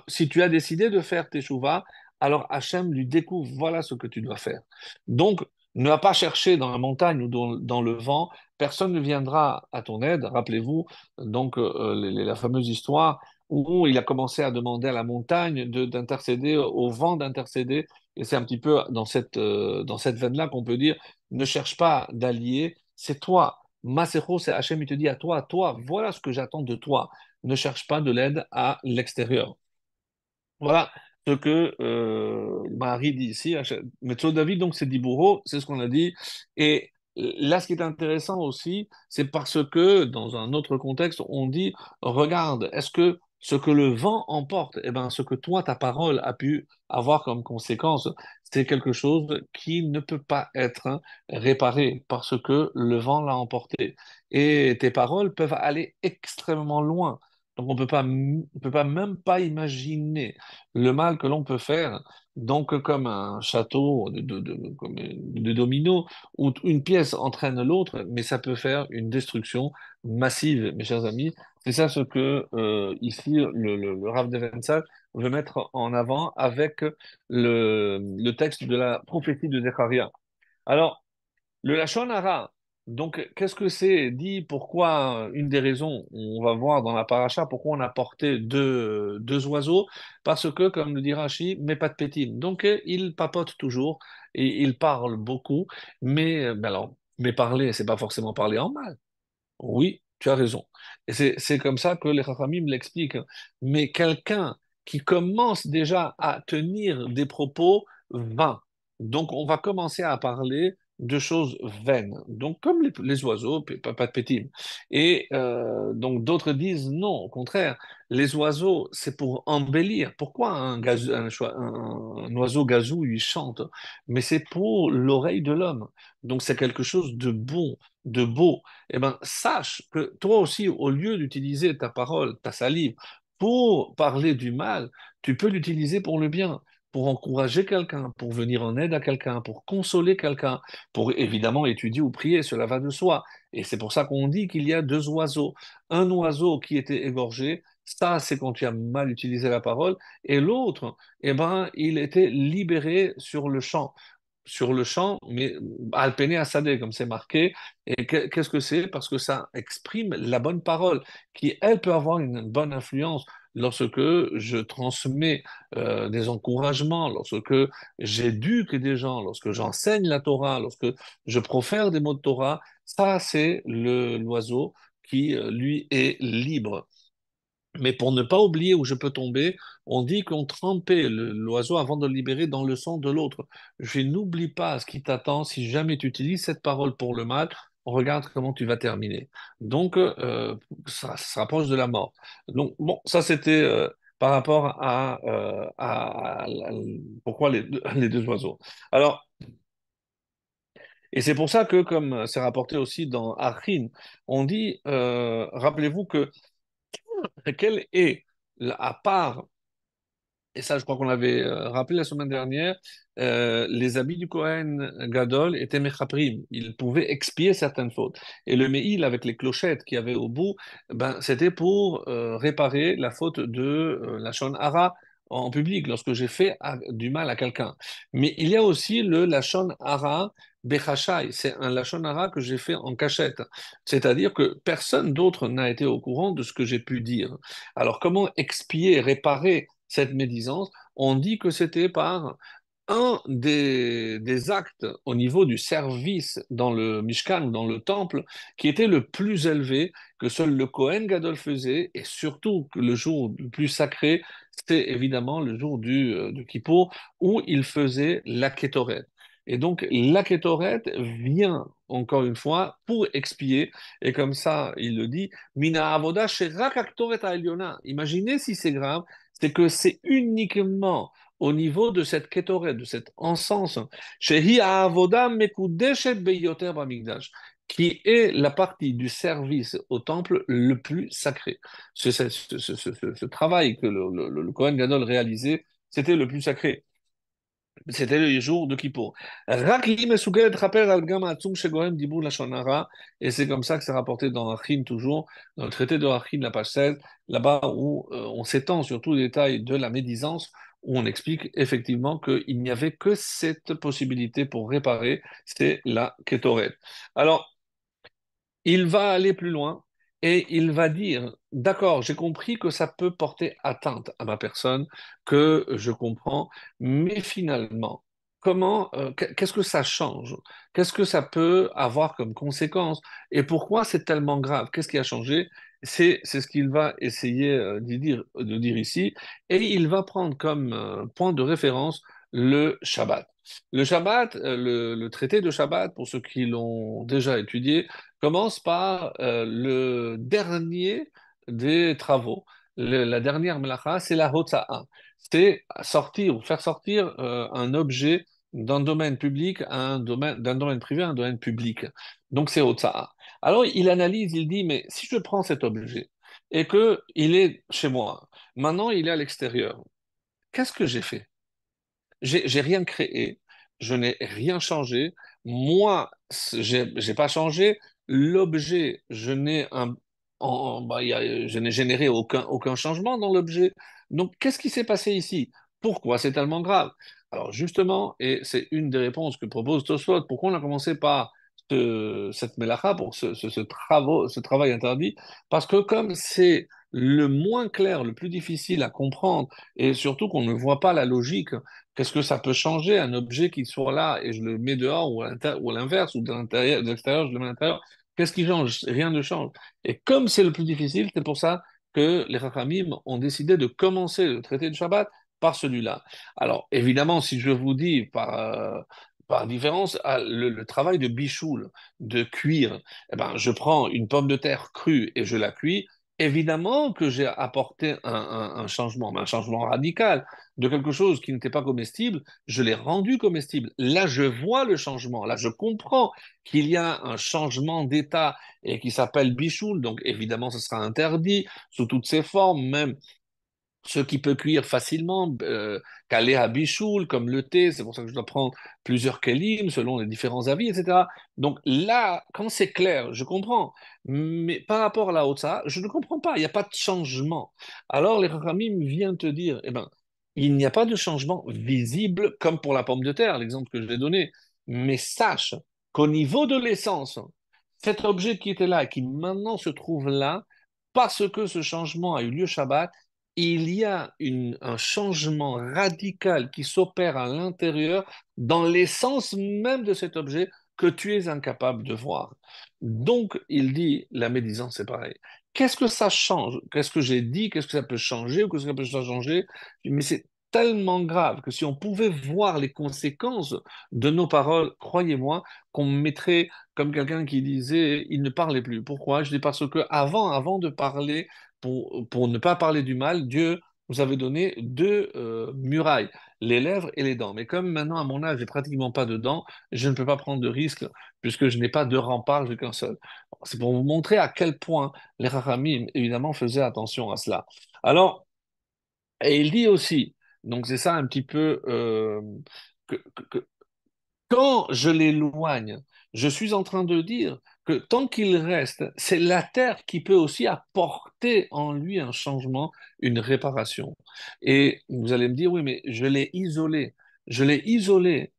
Si tu as décidé de faire teshuva, alors Hachem lui découvre, voilà ce que tu dois faire. Donc, ne va pas chercher dans la montagne ou dans le vent, personne ne viendra à ton aide. Rappelez-vous, donc, la fameuse histoire où il a commencé à demander à la montagne d'intercéder, au vent d'intercéder, et c'est un petit peu dans cette veine-là qu'on peut dire, ne cherche pas d'alliés, c'est toi. Masecho, c'est Hachem, il te dit à toi, voilà ce que j'attends de toi. Ne cherche pas de l'aide à l'extérieur. Voilà ce que Marie dit ici. Metzo David, donc, c'est Diburo, c'est ce qu'on a dit. Et là, ce qui est intéressant aussi, c'est parce que dans un autre contexte, on dit, regarde, est-ce que ce que le vent emporte, eh ben, ce que toi, ta parole a pu avoir comme conséquence, c'est quelque chose qui ne peut pas être réparé parce que le vent l'a emporté. Et tes paroles peuvent aller extrêmement loin. Donc on peut pas même pas imaginer le mal que l'on peut faire. Donc comme un château comme de dominos où une pièce entraîne l'autre, mais ça peut faire une destruction massive, mes chers amis. C'est ça ce que ici le Rav de Vensal veut mettre en avant avec le texte de la prophétie de Zechariah. Alors, le Lachon Hara, donc qu'est-ce que c'est? Dit pourquoi, une des raisons, on va voir dans la paracha, pourquoi on a porté deux oiseaux, parce que, comme le dit Rashi, mais pas de pétine. Donc il papote toujours et il parle beaucoup, mais alors, mais parler, c'est pas forcément parler en mal. Oui, tu as raison. Et c'est comme ça que les Chachamim l'expliquent. Mais quelqu'un qui commence déjà à tenir des propos vains, donc on va commencer à parler de choses vaines, donc comme les oiseaux, pas de pétime. Et donc d'autres disent non, au contraire, les oiseaux, c'est pour embellir. Pourquoi un oiseau gazou, il chante? Mais c'est pour l'oreille de l'homme. Donc c'est quelque chose de bon, de beau. Eh bien, sache que toi aussi, au lieu d'utiliser ta parole, ta salive, pour parler du mal, tu peux l'utiliser pour le bien, pour encourager quelqu'un, pour venir en aide à quelqu'un, pour consoler quelqu'un, pour évidemment étudier ou prier, cela va de soi. Et c'est pour ça qu'on dit qu'il y a deux oiseaux. Un oiseau qui était égorgé, ça c'est quand tu as mal utilisé la parole, et l'autre, eh ben, il était libéré sur le champ, mais Alpene Assadeh, comme c'est marqué. Et qu'est-ce que c'est? Parce que ça exprime la bonne parole, qui, elle, peut avoir une bonne influence lorsque je transmets des encouragements, lorsque j'éduque des gens, lorsque j'enseigne la Torah, lorsque je profère des mots de Torah. Ça, c'est l'oiseau qui, lui, est libre. Mais pour ne pas oublier où je peux tomber, on dit qu'on trempait l'oiseau avant de le libérer dans le sang de l'autre. Je n'oublie pas ce qui t'attend si jamais tu utilises cette parole pour le mal. Regarde comment tu vas terminer. Donc, ça se rapproche de la mort. Donc, bon, ça c'était par rapport pourquoi les deux oiseaux. Alors, et c'est pour ça que, comme c'est rapporté aussi dans Achin, on dit, rappelez-vous que quelle est, à part et ça, je crois qu'on l'avait rappelé la semaine dernière, les habits du Kohen Gadol étaient mechaprim. Ils pouvaient expier certaines fautes. Et le me'il, avec les clochettes qu'il y avait au bout, ben, c'était pour réparer la faute de la shon hara en public, lorsque j'ai fait du mal à quelqu'un. Mais il y a aussi le lashon hara bechashai. C'est un lashon hara que j'ai fait en cachette. C'est-à-dire que personne d'autre n'a été au courant de ce que j'ai pu dire. Alors, comment expier, réparer cette médisance, on dit que c'était par un des actes au niveau du service dans le Mishkan, dans le temple, qui était le plus élevé, que seul le Kohen Gadol faisait, et surtout que le jour le plus sacré, c'était évidemment le jour du Kippour, où il faisait la Kétoret. Et donc, la Kétoret vient, encore une fois, pour expier, et comme ça, il le dit, Mina avoda sherak haktoret ha'elyona. Imaginez si c'est grave, c'est que c'est uniquement au niveau de cette kétorette, de cet encens, shehi ha'avoda mekudeshet beyoter b'amikdash, qui est la partie du service au temple le plus sacré. Ce travail que le Kohen Gadol réalisait, c'était le plus sacré. C'était le jour de Kippour. Rak li mesugelet raper al gam atzum shegohem dibur lashon hara. Et c'est comme ça que c'est rapporté dans Achim toujours, dans le traité de Achim, la page 16, là-bas où on s'étend sur tous les détails de la médisance, où on explique effectivement qu'il n'y avait que cette possibilité pour réparer, c'est la kétoret. Alors, il va aller plus loin et il va dire, d'accord, j'ai compris que ça peut porter atteinte à ma personne, que je comprends, mais finalement, qu'est-ce que ça change? Qu'est-ce que ça peut avoir comme conséquence? Et pourquoi c'est tellement grave? Qu'est-ce qui a changé? C'est ce qu'il va essayer de dire ici, et il va prendre comme point de référence le Shabbat. Le Shabbat, le traité de Shabbat, pour ceux qui l'ont déjà étudié, commence par le dernier des travaux. La dernière melacha, c'est la hotza'a. C'est sortir ou faire sortir un objet d'un domaine public d'un domaine privé à un domaine public. Donc c'est hotza'a. Alors il analyse, il dit, mais si je prends cet objet et que il est chez moi, maintenant il est à l'extérieur, qu'est-ce que j'ai fait? J'ai rien créé, je n'ai rien changé. Moi, j'ai pas changé. L'objet, je n'ai généré aucun changement dans l'objet. Donc, qu'est-ce qui s'est passé ici? Pourquoi c'est tellement grave? Alors, justement, et c'est une des réponses que propose Tosfot, pourquoi on a commencé par cette mélacha, pour ce travail interdit? Parce que comme c'est le moins clair, le plus difficile à comprendre, et surtout qu'on ne voit pas la logique. Qu'est-ce que ça peut changer un objet qui soit là et je le mets dehors ou à l'inverse, ou de l'intérieur, de l'extérieur, je le mets à l'intérieur? Qu'est-ce qui change? Rien ne change. Et comme c'est le plus difficile, c'est pour ça que les Rachamim ont décidé de commencer le traité de Shabbat par celui-là. Alors, évidemment, si je vous dis par différence, le travail de bichoul, de cuire, eh ben, je prends une pomme de terre crue et je la cuis. Évidemment que j'ai apporté un changement, mais un changement radical de quelque chose qui n'était pas comestible, je l'ai rendu comestible. Là, je vois le changement. Là, je comprends qu'il y a un changement d'état et qui s'appelle bichoul. Donc, évidemment, ce sera interdit sous toutes ses formes, même ce qui peut cuire facilement, calé à bichoul, comme le thé. C'est pour ça que je dois prendre plusieurs kélim selon les différents avis, etc. Donc là, quand c'est clair, je comprends. Mais par rapport à la Otsa, je ne comprends pas. Il n'y a pas de changement. Alors les Rachamim viennent te dire, eh ben, il n'y a pas de changement visible comme pour la pomme de terre, l'exemple que je l'ai donné. Mais sache qu'au niveau de l'essence, cet objet qui était là et qui maintenant se trouve là, parce que ce changement a eu lieu Shabbat, il y a un changement radical qui s'opère à l'intérieur dans l'essence même de cet objet que tu es incapable de voir. Donc, il dit, la médisance, c'est pareil. Qu'est-ce que ça change? Qu'est-ce que j'ai dit? Qu'est-ce que ça peut changer? Ou qu'est-ce que ça peut pas changer? Mais c'est tellement grave que si on pouvait voir les conséquences de nos paroles, croyez-moi, qu'on mettrait comme quelqu'un qui disait, il ne parlait plus. Pourquoi? Je dis parce que avant de parler, pour ne pas parler du mal, Dieu nous avait donné deux murailles, les lèvres et les dents. Mais comme maintenant, à mon âge, j'ai pratiquement pas de dents, je ne peux pas prendre de risques puisque je n'ai pas de rempart, j'ai qu'un seul. C'est pour vous montrer à quel point les Rachamim, évidemment, faisaient attention à cela. Alors, et il dit aussi, donc c'est ça un petit peu, que, que- quand je l'éloigne, je suis en train de dire que tant qu'il reste, c'est la terre qui peut aussi apporter en lui un changement, une réparation. Et vous allez me dire, oui, mais je l'ai isolé. Je l'ai isolé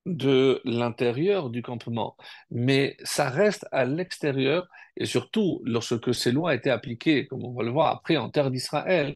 de l'intérieur du campement, mais ça reste à l'extérieur, et surtout lorsque ces lois étaient appliquées, comme on va le voir après en terre d'Israël,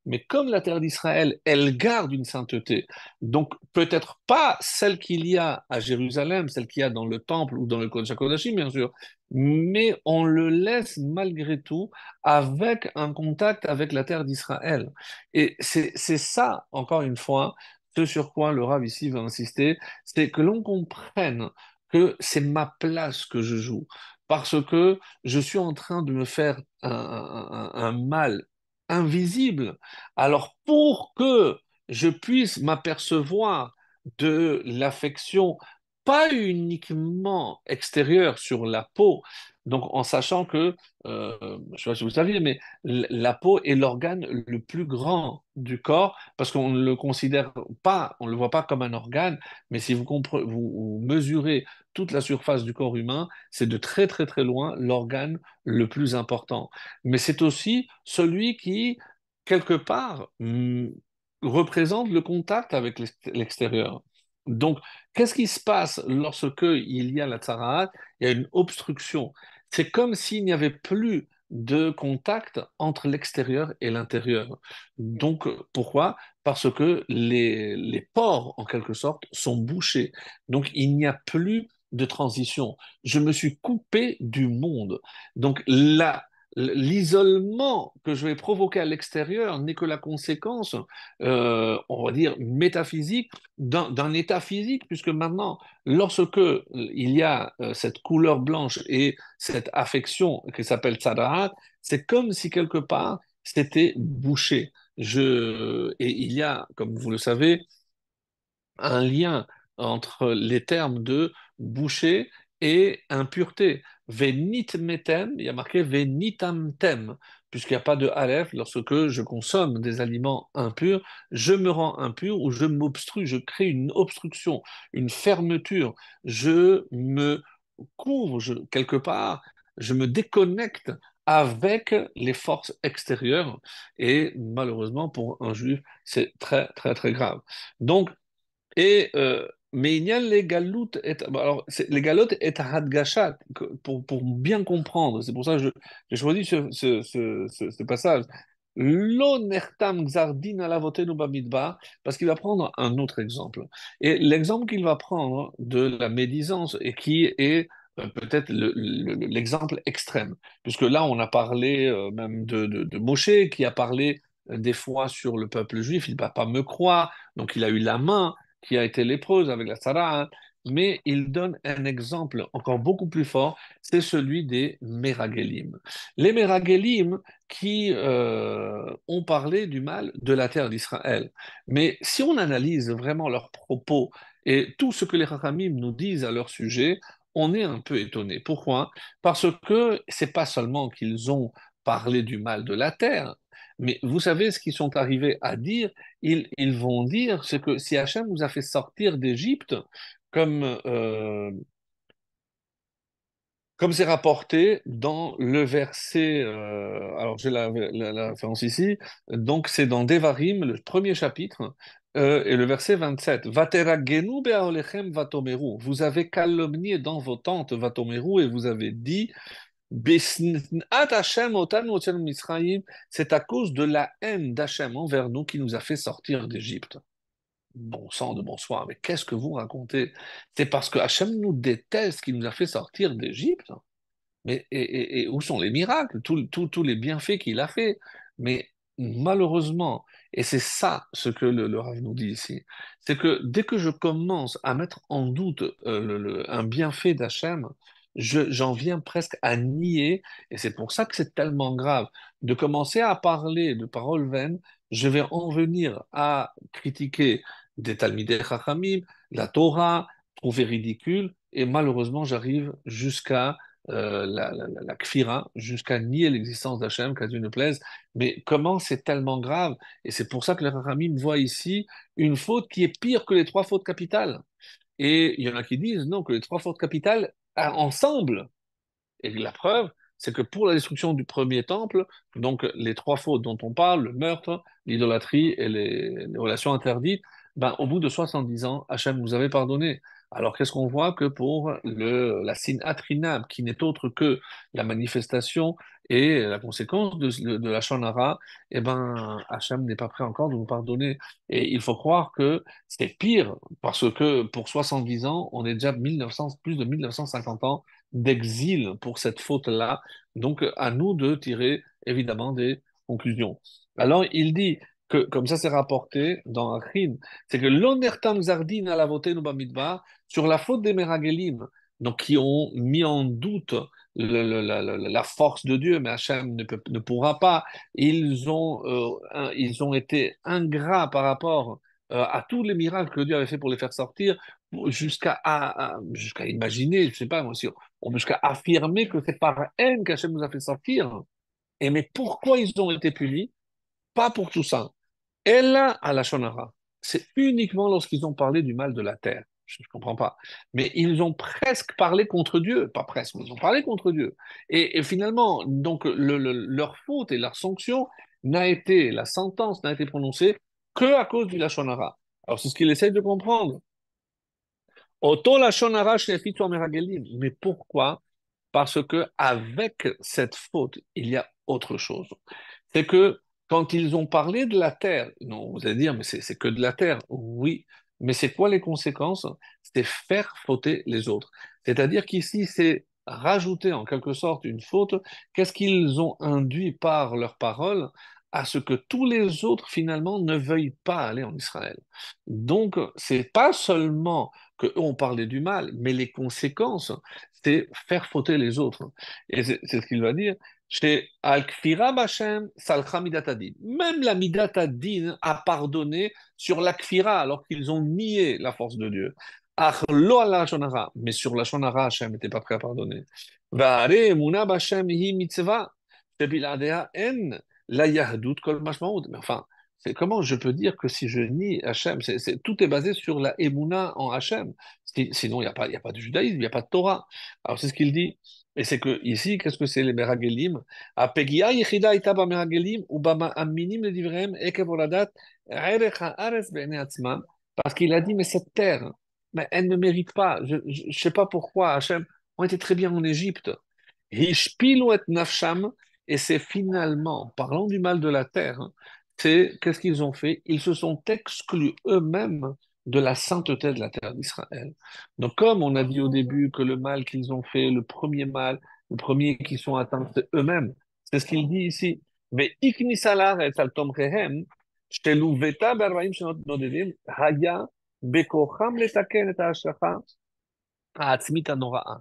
mais comme la terre d'Israël, elle garde une sainteté, donc peut-être pas celle qu'il y a à Jérusalem, celle qu'il y a dans le temple ou dans le Kodesh HaKodashim, bien sûr, mais on le laisse malgré tout avec un contact avec la terre d'Israël. Et c'est ça, encore une fois, ce sur quoi le Rav ici va insister, c'est que l'on comprenne que c'est ma place que je joue, parce que je suis en train de me faire un mal invisible. Alors pour que je puisse m'apercevoir de l'affection, pas uniquement extérieure sur la peau, donc en sachant que, je ne sais pas si vous saviez, mais la peau est l'organe le plus grand du corps, parce qu'on ne le considère pas, on ne le voit pas comme un organe, mais si vous mesurez toute la surface du corps humain, c'est de très très très loin l'organe le plus important. Mais c'est aussi celui qui, quelque part, représente le contact avec l'extérieur. Donc, qu'est-ce qui se passe lorsque il y a la tsaraat? Il y a une obstruction. C'est comme s'il n'y avait plus de contact entre l'extérieur et l'intérieur. Donc, pourquoi? Parce que les pores, en quelque sorte, sont bouchés. Donc, il n'y a plus de transition. Je me suis coupé du monde. Donc, là, l'isolement que je vais provoquer à l'extérieur n'est que la conséquence, on va dire, métaphysique d'un état physique, puisque maintenant, lorsque il y a cette couleur blanche et cette affection qui s'appelle tzadaat, c'est comme si quelque part c'était bouché. Et il y a, comme vous le savez, un lien entre les termes de boucher et impureté. Venit metem, il y a marqué venitamtem, puisqu'il n'y a pas de aleph, lorsque je consomme des aliments impurs, je me rends impur ou je m'obstrue, je crée une obstruction, une fermeture, je me couvre, quelque part, je me déconnecte avec les forces extérieures et malheureusement pour un juif, c'est très très très grave. Donc, mais il y a les galoutes, bon, alors, les galoutes est hadgashat, pour bien comprendre. C'est pour ça que j'ai choisi ce passage. Lo nertam xardin alavotenu bamidbar, parce qu'il va prendre un autre exemple. Et l'exemple qu'il va prendre de la médisance, et qui est peut-être l'exemple extrême, puisque là, on a parlé même de Moshe, qui a parlé des fois sur le peuple juif, il ne va pas me croire, donc il a eu la main qui a été lépreuse avec la Sarah, mais il donne un exemple encore beaucoup plus fort, c'est celui des Méragelim. Les Méragelim qui ont parlé du mal de la terre d'Israël. Mais si on analyse vraiment leurs propos et tout ce que les Chachamim nous disent à leur sujet, on est un peu étonné. Pourquoi? Parce que c'est pas seulement qu'ils ont parlé du mal de la terre, mais vous savez ce qu'ils sont arrivés à dire, ils vont dire, c'est que si Hachem vous a fait sortir d'Égypte, comme, euh, comme c'est rapporté dans le verset, alors j'ai la référence ici, donc c'est dans Devarim, le premier chapitre, et le verset 27. Vateragenu be'aolechem vatomeru. Vous avez calomnié dans vos tentes vatomeru et vous avez dit Besnat Hashem otanu hotzianu Misraïm, c'est à cause de la haine d'Hachem envers nous qui nous a fait sortir d'Égypte. Bon sang de bonsoir, mais qu'est-ce que vous racontez? C'est parce que Hachem nous déteste qui nous a fait sortir d'Égypte. Mais et où sont les miracles, tous les bienfaits qu'il a fait? Mais malheureusement, et c'est ça ce que le Rav nous dit ici, c'est que dès que je commence à mettre en doute un bienfait d'Hachem, j'en viens presque à nier, et c'est pour ça que c'est tellement grave de commencer à parler de paroles vaines. Je vais en venir à critiquer des Talmidei Chachamim, la Torah, trouver ridicule, et malheureusement, j'arrive jusqu'à la kfira, jusqu'à nier l'existence d'Hachem, qu'à Dieu ne plaise. Mais comment c'est tellement grave? Et c'est pour ça que le Ramim voit ici une faute qui est pire que les trois fautes capitales. Et il y en a qui disent non, que les trois fautes capitales ensemble. Et la preuve, c'est que pour la destruction du premier temple, donc les trois fautes dont on parle, le meurtre, l'idolâtrie et les relations interdites, ben, au bout de 70 ans, Hachem nous avait pardonné. Alors, qu'est-ce qu'on voit que pour la Sinat Chinam, qui n'est autre que la manifestation et la conséquence de la Shonara, eh ben, Hachem n'est pas prêt encore de nous pardonner. Et il faut croire que c'est pire, parce que pour 70 ans, on est déjà 1900, plus de 1950 ans d'exil pour cette faute-là. Donc, à nous de tirer évidemment des conclusions. Alors, il dit que, comme ça c'est rapporté dans Achim, c'est que l'onertam zardin à la voté sur la faute des Meragelim, donc qui ont mis en doute la force de Dieu, mais Hachem ne pourra pas. Ils ont été ingrats par rapport à tous les miracles que Dieu avait fait pour les faire sortir, jusqu'à imaginer, je sais pas, moi, jusqu'à affirmer que c'est par haine qu'Hachem nous a fait sortir. Et mais pourquoi ils ont été punis? Pas pour tout ça. Ella à la Shonara. C'est uniquement lorsqu'ils ont parlé du mal de la terre. Je ne comprends pas. Mais ils ont presque parlé contre Dieu. Pas presque, mais ils ont parlé contre Dieu. Et finalement, donc, leur faute et leur sanction la sentence n'a été prononcée que à cause du Lachonara. Alors, c'est ce qu'il essaye de comprendre. Oto Lachonara Shnefitu Meragelim. Mais pourquoi? Parce que avec cette faute, il y a autre chose. C'est que quand ils ont parlé de la terre, non, vous allez dire, mais c'est que de la terre. Oui, mais c'est quoi les conséquences? C'est faire fauter les autres. C'est-à-dire qu'ici, c'est rajouter en quelque sorte une faute. Qu'est-ce qu'ils ont induit par leurs paroles? À ce que tous les autres finalement ne veuillent pas aller en Israël. Donc, c'est pas seulement que eux ont parlé du mal, mais les conséquences, c'est faire fauter les autres. Et c'est ce qu'il va dire. Chez Al-Kfira Bashem, Salcha Midatadin. Même la Midatadin a pardonné sur la Kfira alors qu'ils ont nié la force de Dieu. Ach lo ala Shonara. Mais sur la Shonara, Hashem n'était pas prêt à pardonner. Va'are emuna Bashem hi mitzvah. Shebiladea en la yahdut kol mashmaout. Mais enfin, c'est comment je peux dire que si je nie Hachem, tout est basé sur la Emouna en Hachem. Sinon, il y a pas de judaïsme, il n'y a pas de Torah. Alors c'est ce qu'il dit. Et c'est que ici, qu'est-ce que c'est les Meragelim? Apegia yechida ita ba Meragelim ou ba aminim le divrem ekev oladat erech haaretz be'enei atzmam. Parce qu'il a dit, mais cette terre, mais elle ne mérite pas. Je ne sais pas pourquoi Hachem, on était très bien en Égypte. Hishpilu et nafsham, et c'est finalement, parlant du mal de la terre, hein, c'est qu'est-ce qu'ils ont fait? Ils se sont exclus eux-mêmes de la sainteté de la terre d'Israël. Donc, comme on a dit au début que le mal qu'ils ont fait, le premier mal, le premier qui sont atteints, c'est eux-mêmes. C'est ce qu'il dit ici. Mais iknisalar et saltomrehem, shtelu veta be'arbaim shenot nodedim, haya bekocham letaken et ha'ashacha ha'atzmit ha'nora'a.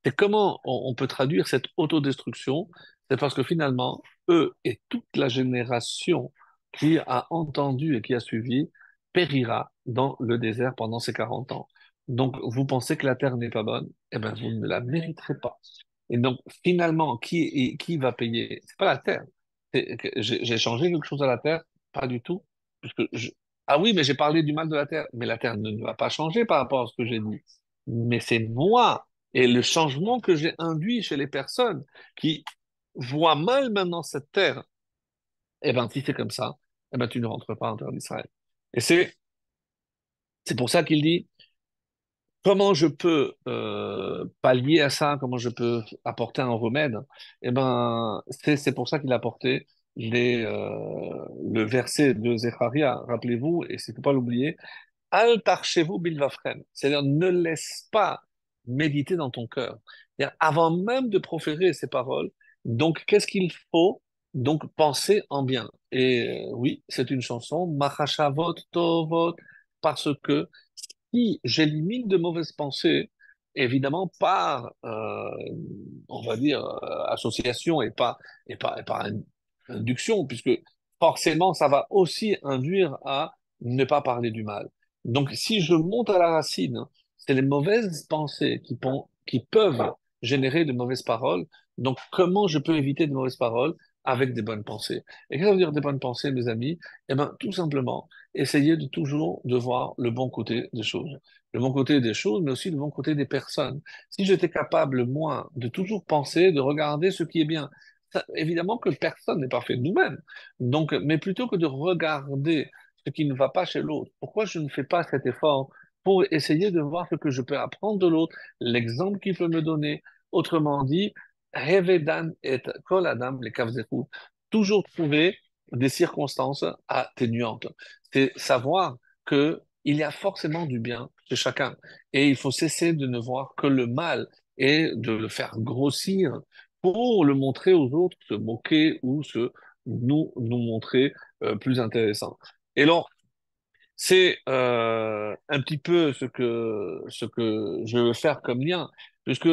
C'est comment on peut traduire cette autodestruction? C'est parce que finalement, eux et toute la génération qui a entendu et qui a suivi périra dans le désert pendant ces 40 ans. Donc, vous pensez que la terre n'est pas bonne? Eh bien, vous ne la mériterez pas. Et donc, finalement, qui va payer? C'est pas la terre. J'ai changé quelque chose à la terre? Pas du tout. Puisque Ah oui, mais j'ai parlé du mal de la terre. Mais la terre ne va pas changer par rapport à ce que j'ai dit. Mais c'est moi et le changement que j'ai induit chez les personnes qui voient mal maintenant cette terre. Eh bien, si c'est comme ça, eh ben, tu ne rentres pas en terre d'Israël. Et c'est pour ça qu'il dit, comment je peux pallier à ça, comment je peux apporter un remède? Eh ben, c'est pour ça qu'il a apporté le verset de Zecharia, rappelez-vous, et il ne faut pas l'oublier, Al tarchevu bilvafren, c'est-à-dire ne laisse pas méditer dans ton cœur. C'est-à-dire, avant même de proférer ces paroles, donc qu'est-ce qu'il faut? Donc penser en bien. Et oui, c'est une chanson, Machashavot Tovot, parce que si j'élimine de mauvaises pensées, évidemment par, on va dire, association et par induction, puisque forcément, ça va aussi induire à ne pas parler du mal. Donc, si je monte à la racine, c'est les mauvaises pensées qui peuvent générer de mauvaises paroles. Donc, comment je peux éviter de mauvaises paroles avec des bonnes pensées? Et qu'est-ce que ça veut dire des bonnes pensées, mes amis? Eh bien, tout simplement, essayer de toujours de voir le bon côté des choses. Le bon côté des choses, mais aussi le bon côté des personnes. Si j'étais capable, moi, de toujours penser, de regarder ce qui est bien, évidemment que personne n'est parfait, nous-mêmes. Donc, mais plutôt que de regarder ce qui ne va pas chez l'autre, pourquoi je ne fais pas cet effort pour essayer de voir ce que je peux apprendre de l'autre, l'exemple qu'il peut me donner. Autrement dit, Revedan et Kol Adam, les Kavzekut, toujours trouver des circonstances atténuantes. C'est savoir que il y a forcément du bien chez chacun. Et il faut cesser de ne voir que le mal et de le faire grossir pour le montrer aux autres, se moquer ou nous montrer plus intéressant. Et alors, c'est un petit peu ce que je veux faire comme lien, puisque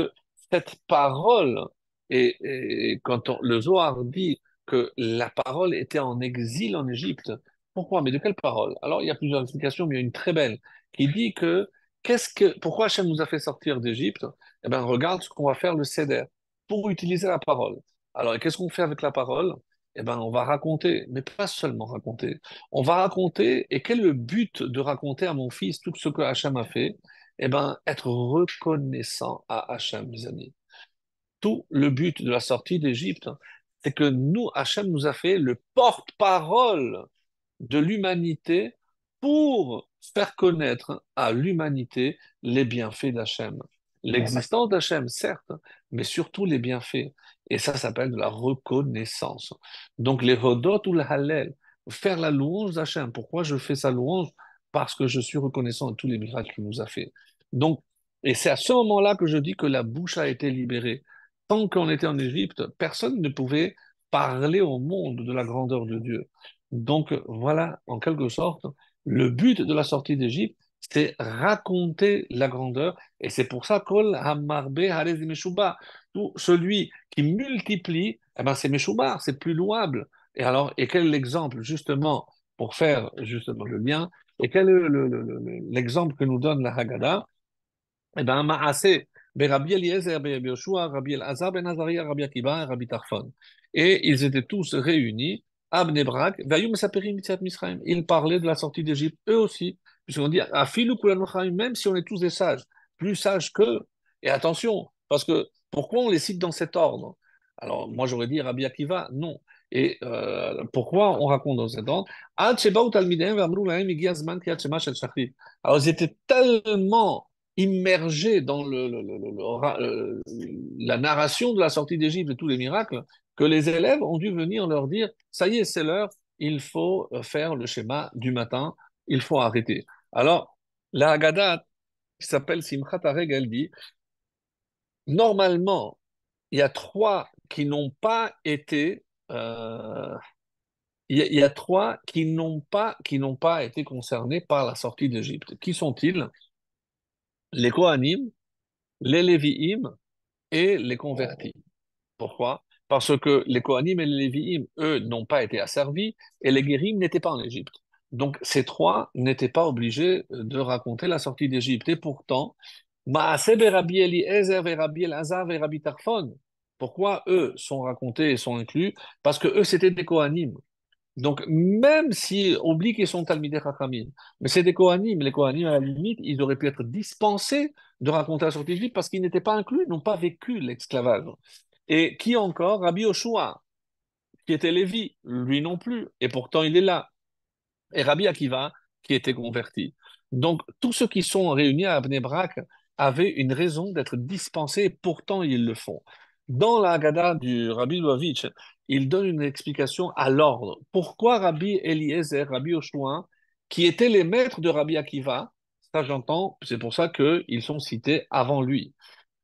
cette parole, et quand le Zohar dit que la parole était en exil en Égypte, pourquoi? Mais de quelle parole? Alors, il y a plusieurs explications, mais il y a une très belle qui dit que, pourquoi Hachem nous a fait sortir d'Égypte? Eh bien, regarde ce qu'on va faire le Seder pour utiliser la parole. Alors, qu'est-ce qu'on fait avec la parole? Eh bien, on va raconter, mais pas seulement raconter. On va raconter, et quel est le but de raconter à mon fils tout ce que Hachem a fait? Eh bien, être reconnaissant à Hachem, mes amis. Tout le but de la sortie d'Égypte, c'est que nous, Hachem nous a fait le porte-parole de l'humanité pour faire connaître à l'humanité les bienfaits d'Hachem. L'existence d'Hachem, certes, mais surtout les bienfaits. Et ça s'appelle de la reconnaissance. Donc les hodot ou le hallel, faire la louange d'Hachem. Pourquoi je fais sa louange? Parce que je suis reconnaissant de tous les miracles qu'il nous a fait. Donc, et c'est à ce moment-là que je dis que la bouche a été libérée. Tant qu'on était en Égypte, personne ne pouvait parler au monde de la grandeur de Dieu. Donc voilà, en quelque sorte, le but de la sortie d'Égypte, c'est raconter la grandeur, et c'est pour ça Kol Hamarbe Harez Meshuba, tout celui qui multiplie, eh ben c'est Meshuba, c'est plus louable. Et alors, et quel est l'exemple justement pour faire justement le lien? Et quel est l'exemple que nous donne la Haggadah? Eh bien, Maaseh, ben Rabbi Eliezer, ben Yoshua, Rabbi Elazar, ben Azaria, Rabbi Akiba et Rabbi Tarfon. Et ils étaient tous réunis à Bnei Brak, Vayum Saperim Mitziat Misraim. Ils parlaient de la sortie d'Égypte, eux aussi. Puisqu'on dit, Afilu Kulanu Chaim, même si on est tous des sages, plus sages qu'eux. Et attention, parce que pourquoi on les cite dans cet ordre? Alors, moi, j'aurais dit Rabbi Akiva, non. Et pourquoi on raconte dans cet ordre? Ad Shebaou Talmidehem Vamru Lahem Igi Azman Kriyat Shema Shel Shachrit. Alors, ils étaient tellement immergés dans la narration de la sortie d'Égypte et tous les miracles, que les élèves ont dû venir leur dire, ça y est, c'est l'heure, il faut faire le schéma du matin, il faut arrêter. Alors, la Haggadah, qui s'appelle Simchat Hareg, elle dit, normalement, il y a trois qui n'ont pas été, il y a trois qui n'ont pas été concernés par la sortie d'Égypte. Qui sont-ils? Les Kohanim, les Lévi'im et les convertis. Pourquoi? Parce que les Kohanim et les Lévi'im, eux, n'ont pas été asservis et les Guérim n'étaient pas en Égypte. Donc ces trois n'étaient pas obligés de raconter la sortie d'Égypte. Et pourtant, Maaseh Rabbi Eliezer et Rabbi Elazar et Rabbi Tarfon, pourquoi eux sont racontés et sont inclus? Parce que eux, c'était des Kohanim. Donc, même si on oublie qu'ils sont Talmidei Chachamim, mais c'est des Kohanim, les Kohanim, à la limite, ils auraient pu être dispensés de raconter la sortie d'Égypte parce qu'ils n'étaient pas inclus, n'ont pas vécu l'esclavage. Et qui encore? Rabbi Yoshua, qui était Lévi, lui non plus, et pourtant il est là. Et Rabbi Akiva, qui était converti. Donc, tous ceux qui sont réunis à Bnei Brak avaient une raison d'être dispensés, et pourtant ils le font. Dans la Haggadah du Rabbi Lubavitch, il donne une explication à l'ordre. Pourquoi Rabbi Eliezer, Rabbi Yoshua, qui étaient les maîtres de Rabbi Akiva, ça j'entends, c'est pour ça qu'ils sont cités avant lui.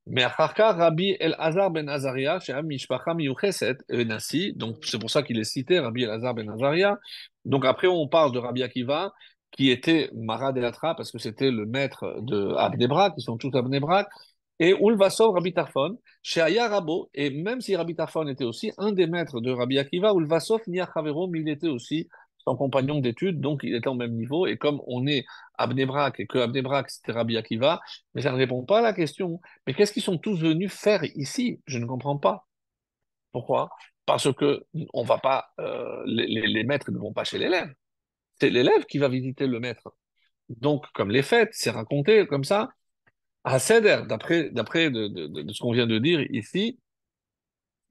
Mais Acharka, Rabbi El-Azar ben Azaria, chez Mishpacha Miyucheset, Nasi, donc c'est pour ça qu'il est cité, Rabbi El-Azar ben Azaria. Donc après, on parle de Rabbi Akiva, qui était Marad el-Atra, parce que c'était le maître de Abnebrak, ils sont tous Abnebrak, et Ulvasov, Rabbi Tarfon, chez Aya Rabo, et même si Rabbi Tarfon était aussi un des maîtres de Rabbi Akiva, Ulvasov Niachavero, mais il était aussi son compagnon d'études, donc il était au même niveau, et comme on est Abnebrak, et que Abnebrak c'était Rabbi Akiva, mais ça ne répond pas à la question. Mais qu'est-ce qu'ils sont tous venus faire ici? Je ne comprends pas. Pourquoi? Parce que on va pas, les maîtres ne vont pas chez l'élève. C'est l'élève qui va visiter le maître. Donc, comme les fêtes, c'est raconté comme ça, à Seder, d'après de ce qu'on vient de dire ici.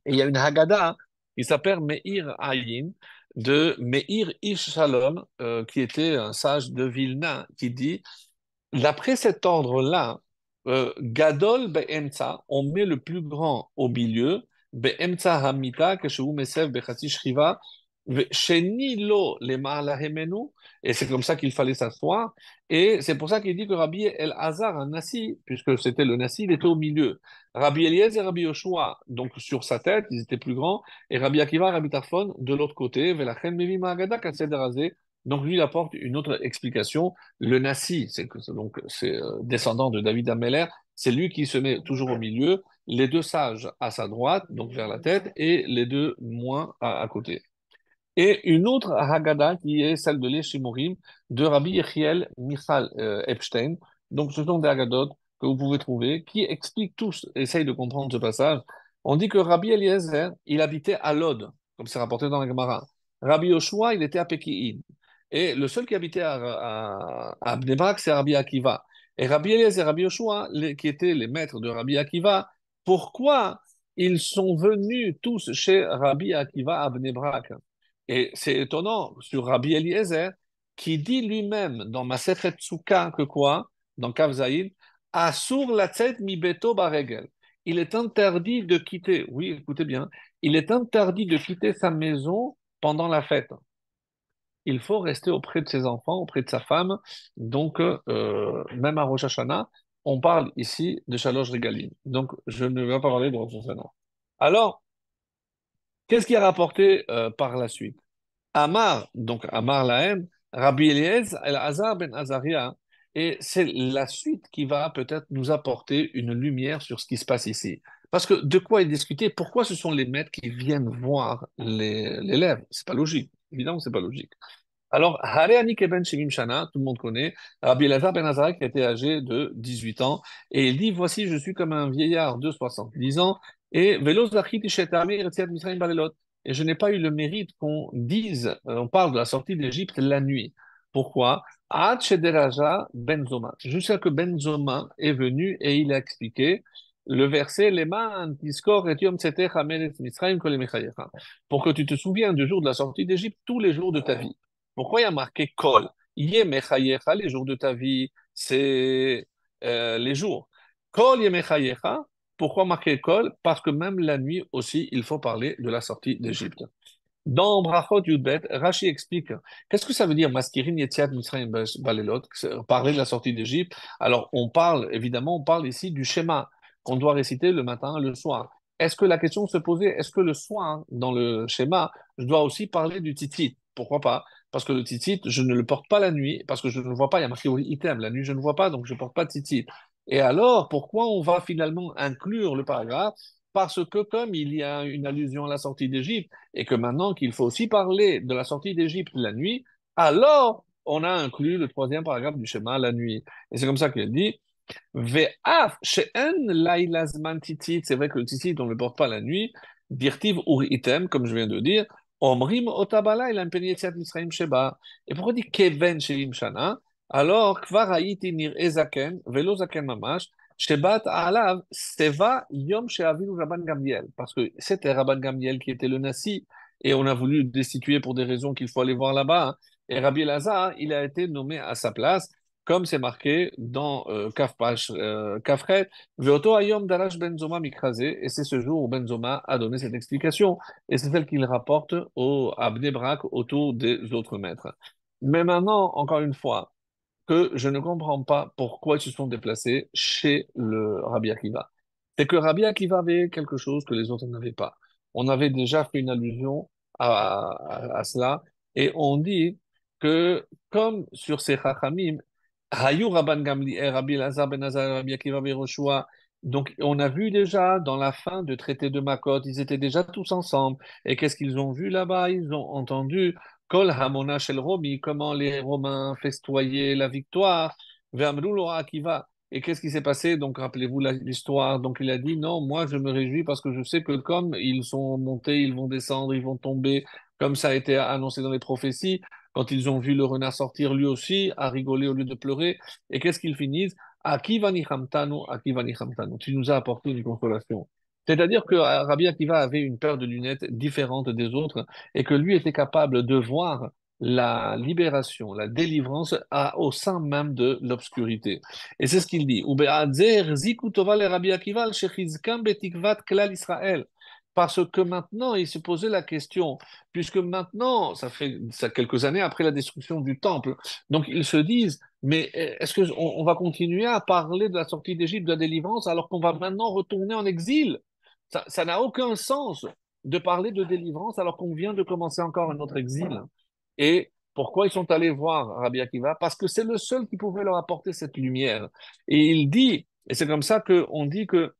Et il y a une Haggadah qui s'appelle Meir Ayin, de Meir Ish Shalom, qui était un sage de Vilna, qui dit D'après cet ordre-là, Gadol be'emtsa, on met le plus grand au milieu, be'emtsa hamita, keshehu mesev bechatzi shriva, sheni lo lema'ala hemenu, et c'est comme ça qu'il fallait s'asseoir, et c'est pour ça qu'il dit que Rabbi El-Hazar, un Nassi, puisque c'était le Nassi, il était au milieu. Rabbi Eliezer et Rabbi Yoshua, donc sur sa tête, ils étaient plus grands, et Rabbi Akiva, Rabbi Tarfon, de l'autre côté, velachen mevi ma'agada kaseder hazeh. Donc lui, il apporte une autre explication. Le Nassi, c'est descendant de David Ameller, c'est lui qui se met toujours au milieu, les deux sages à sa droite, donc vers la tête, et les deux moins à côté. Et une autre Haggadah qui est celle de l'Eshimorim de Rabbi Yechiel Michal Epstein. Donc ce sont des Haggadot que vous pouvez trouver qui expliquent tous, essayent de comprendre ce passage. On dit que Rabbi Eliezer, il habitait à Lod, comme c'est rapporté dans la Gemara. Rabbi Yoshua, il était à Peki'in. Et le seul qui habitait à Bnei Brak, c'est Rabbi Akiva. Et Rabbi Eliezer et Rabbi Yoshua, qui étaient les maîtres de Rabbi Akiva, pourquoi ils sont venus tous chez Rabbi Akiva à Bnei Brak? Et c'est étonnant sur Rabbi Eliezer, qui dit lui-même dans Masechet Tzuka que quoi? Dans Kav Zayin, Asur latzet mi beto baregel. Il est interdit de quitter, oui, écoutez bien, il est interdit de quitter sa maison pendant la fête. Il faut rester auprès de ses enfants, auprès de sa femme. Donc, même à Rosh Hashanah, on parle ici de Shalosh Regalim. Donc, je ne vais pas parler de Rosh Hashanah. Alors, qu'est-ce qui est rapporté par la suite? Amar, donc Amar Lahem, Rabbi Eliezer El-Hazar ben Azaria, et c'est la suite qui va peut-être nous apporter une lumière sur ce qui se passe ici. Parce que de quoi est discuté? Pourquoi ce sont les maîtres qui viennent voir l'élève? C'est pas logique. Évidemment, c'est pas logique. Alors, Hareani Keben Shemim Shana, tout le monde connaît, Rabbi Elazar ben Azara qui était âgé de 18 ans, et il dit, voici, je suis comme un vieillard de 70 ans, et Velo Zachit Shetami Retziat Mitzrayim Balelot. Et je n'ai pas eu le mérite qu'on dise, on parle de la sortie d'Égypte la nuit. Pourquoi? Ad Shederaja Benzoma. Jusqu'à que Benzoma est venu et il a expliqué le verset Leman Tiskor et Yom Tzetech Hameretz Mitzrayim Kol Yemechayecha. Pour que tu te souviennes du jour de la sortie d'Égypte tous les jours de ta vie. Pourquoi il y a marqué Kol? Yemechayecha, les jours de ta vie, c'est les jours. Kol Yemechayecha, pourquoi marquer Kol? Parce que même la nuit aussi, il faut parler de la sortie d'Égypte. Dans Brachot Yudbet, Rashi explique qu'est-ce que ça veut dire Maskirin Yetziat Mitzrayim Balelot, parler de la sortie d'Égypte. Alors, on parle, évidemment, on parle ici du schéma qu'on doit réciter le matin, le soir. Est-ce que la question se posait, est-ce que le soir, dans le schéma, je dois aussi parler du titit? Pourquoi pas? Parce que le titit, je ne le porte pas la nuit, parce que je ne le vois pas, il y a marqué item, la nuit je ne vois pas, donc je ne porte pas de titit. Et alors, pourquoi on va finalement inclure le paragraphe? Parce que comme il y a une allusion à la sortie d'Égypte, et que maintenant qu'il faut aussi parler de la sortie d'Égypte la nuit, alors on a inclus le troisième paragraphe du schéma la nuit. Et c'est comme ça qu'il dit, Ve'af she'en laila zman titit, c'est vrai que le titit, on ne le porte pas la nuit, dirtiv ur item, comme je viens de dire, omrim otabala il a Misraim sheba. Et pourquoi dit keven sheim shana? Alors, kvar haïti nir ezaken, velo zaken mamash, shebat alav, seva yom she'avilu Rabban Gamliel. Parce que c'était Rabban Gamliel qui était le nasi, et on a voulu le destituer pour des raisons qu'il faut aller voir là-bas. Hein. Et Rabbi Elazar, il a été nommé à sa place comme c'est marqué dans Kafret, Veoto Ayom Darash Benzoma Mikrasé, et c'est ce jour où Benzoma a donné cette explication, et c'est celle qu'il rapporte à Bnei Brak autour des autres maîtres. Mais maintenant, encore une fois, que je ne comprends pas pourquoi ils se sont déplacés chez le Rabbi Akiva. C'est que Rabbi Akiva avait quelque chose que les autres n'avaient pas. On avait déjà fait une allusion à cela, et on dit que comme sur ces Chachamim, Hayou Rabban Gamliel, Rabbi Elazar ben Azar, Rabbi Akiva ben Yehoshua, donc on a vu déjà dans la fin de traité de Makot, ils étaient déjà tous ensemble. Et qu'est-ce qu'ils ont vu là-bas? Ils ont entendu Kol Hamona Shel Romi, comment les Romains festoyaient la victoire, Ve'amru lo Akiva. Et qu'est-ce qui s'est passé? Donc, rappelez-vous l'histoire. Donc, il a dit, non, moi, je me réjouis parce que je sais que comme ils sont montés, ils vont descendre, ils vont tomber, comme ça a été annoncé dans les prophéties, quand ils ont vu le renard sortir, lui aussi, a rigolé au lieu de pleurer. Et qu'est-ce qu'ils finissent? Akiva nichamtanu, Akiva nichamtanu. Tu nous as apporté une consolation. C'est-à-dire que Rabbi Akiva avait une paire de lunettes différente des autres et que lui était capable de voir la libération, la délivrance au sein même de l'obscurité. Et c'est ce qu'il dit. Ube'adzer ziku tova le Rabbi Akiva al shechizkam betikvat klal Israël. Parce que maintenant, il se posait la question, puisque maintenant, ça quelques années après la destruction du temple, donc ils se disent, mais est-ce qu'on on va continuer à parler de la sortie d'Égypte, de la délivrance, alors qu'on va maintenant retourner en exil? Ça n'a aucun sens de parler de délivrance alors qu'on vient de commencer encore un autre exil. Et pourquoi ils sont allés voir Rabbi Akiva? Parce que c'est le seul qui pouvait leur apporter cette lumière. Et il dit, et c'est comme ça qu'on dit que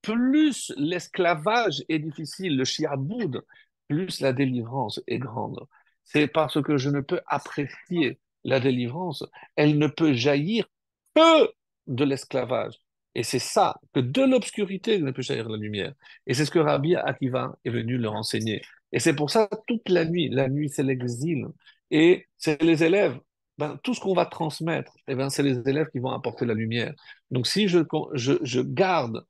plus l'esclavage est difficile, le shiaboud, plus la délivrance est grande. C'est parce que je ne peux apprécier la délivrance, elle ne peut jaillir que de l'esclavage. Et c'est ça, que de l'obscurité ne peut jaillir la lumière. Et c'est ce que Rabbi Akiva est venu leur enseigner. Et c'est pour ça toute la nuit c'est l'exil. Et c'est les élèves. Ben, tout ce qu'on va transmettre, eh ben, c'est les élèves qui vont apporter la lumière. Donc si je garde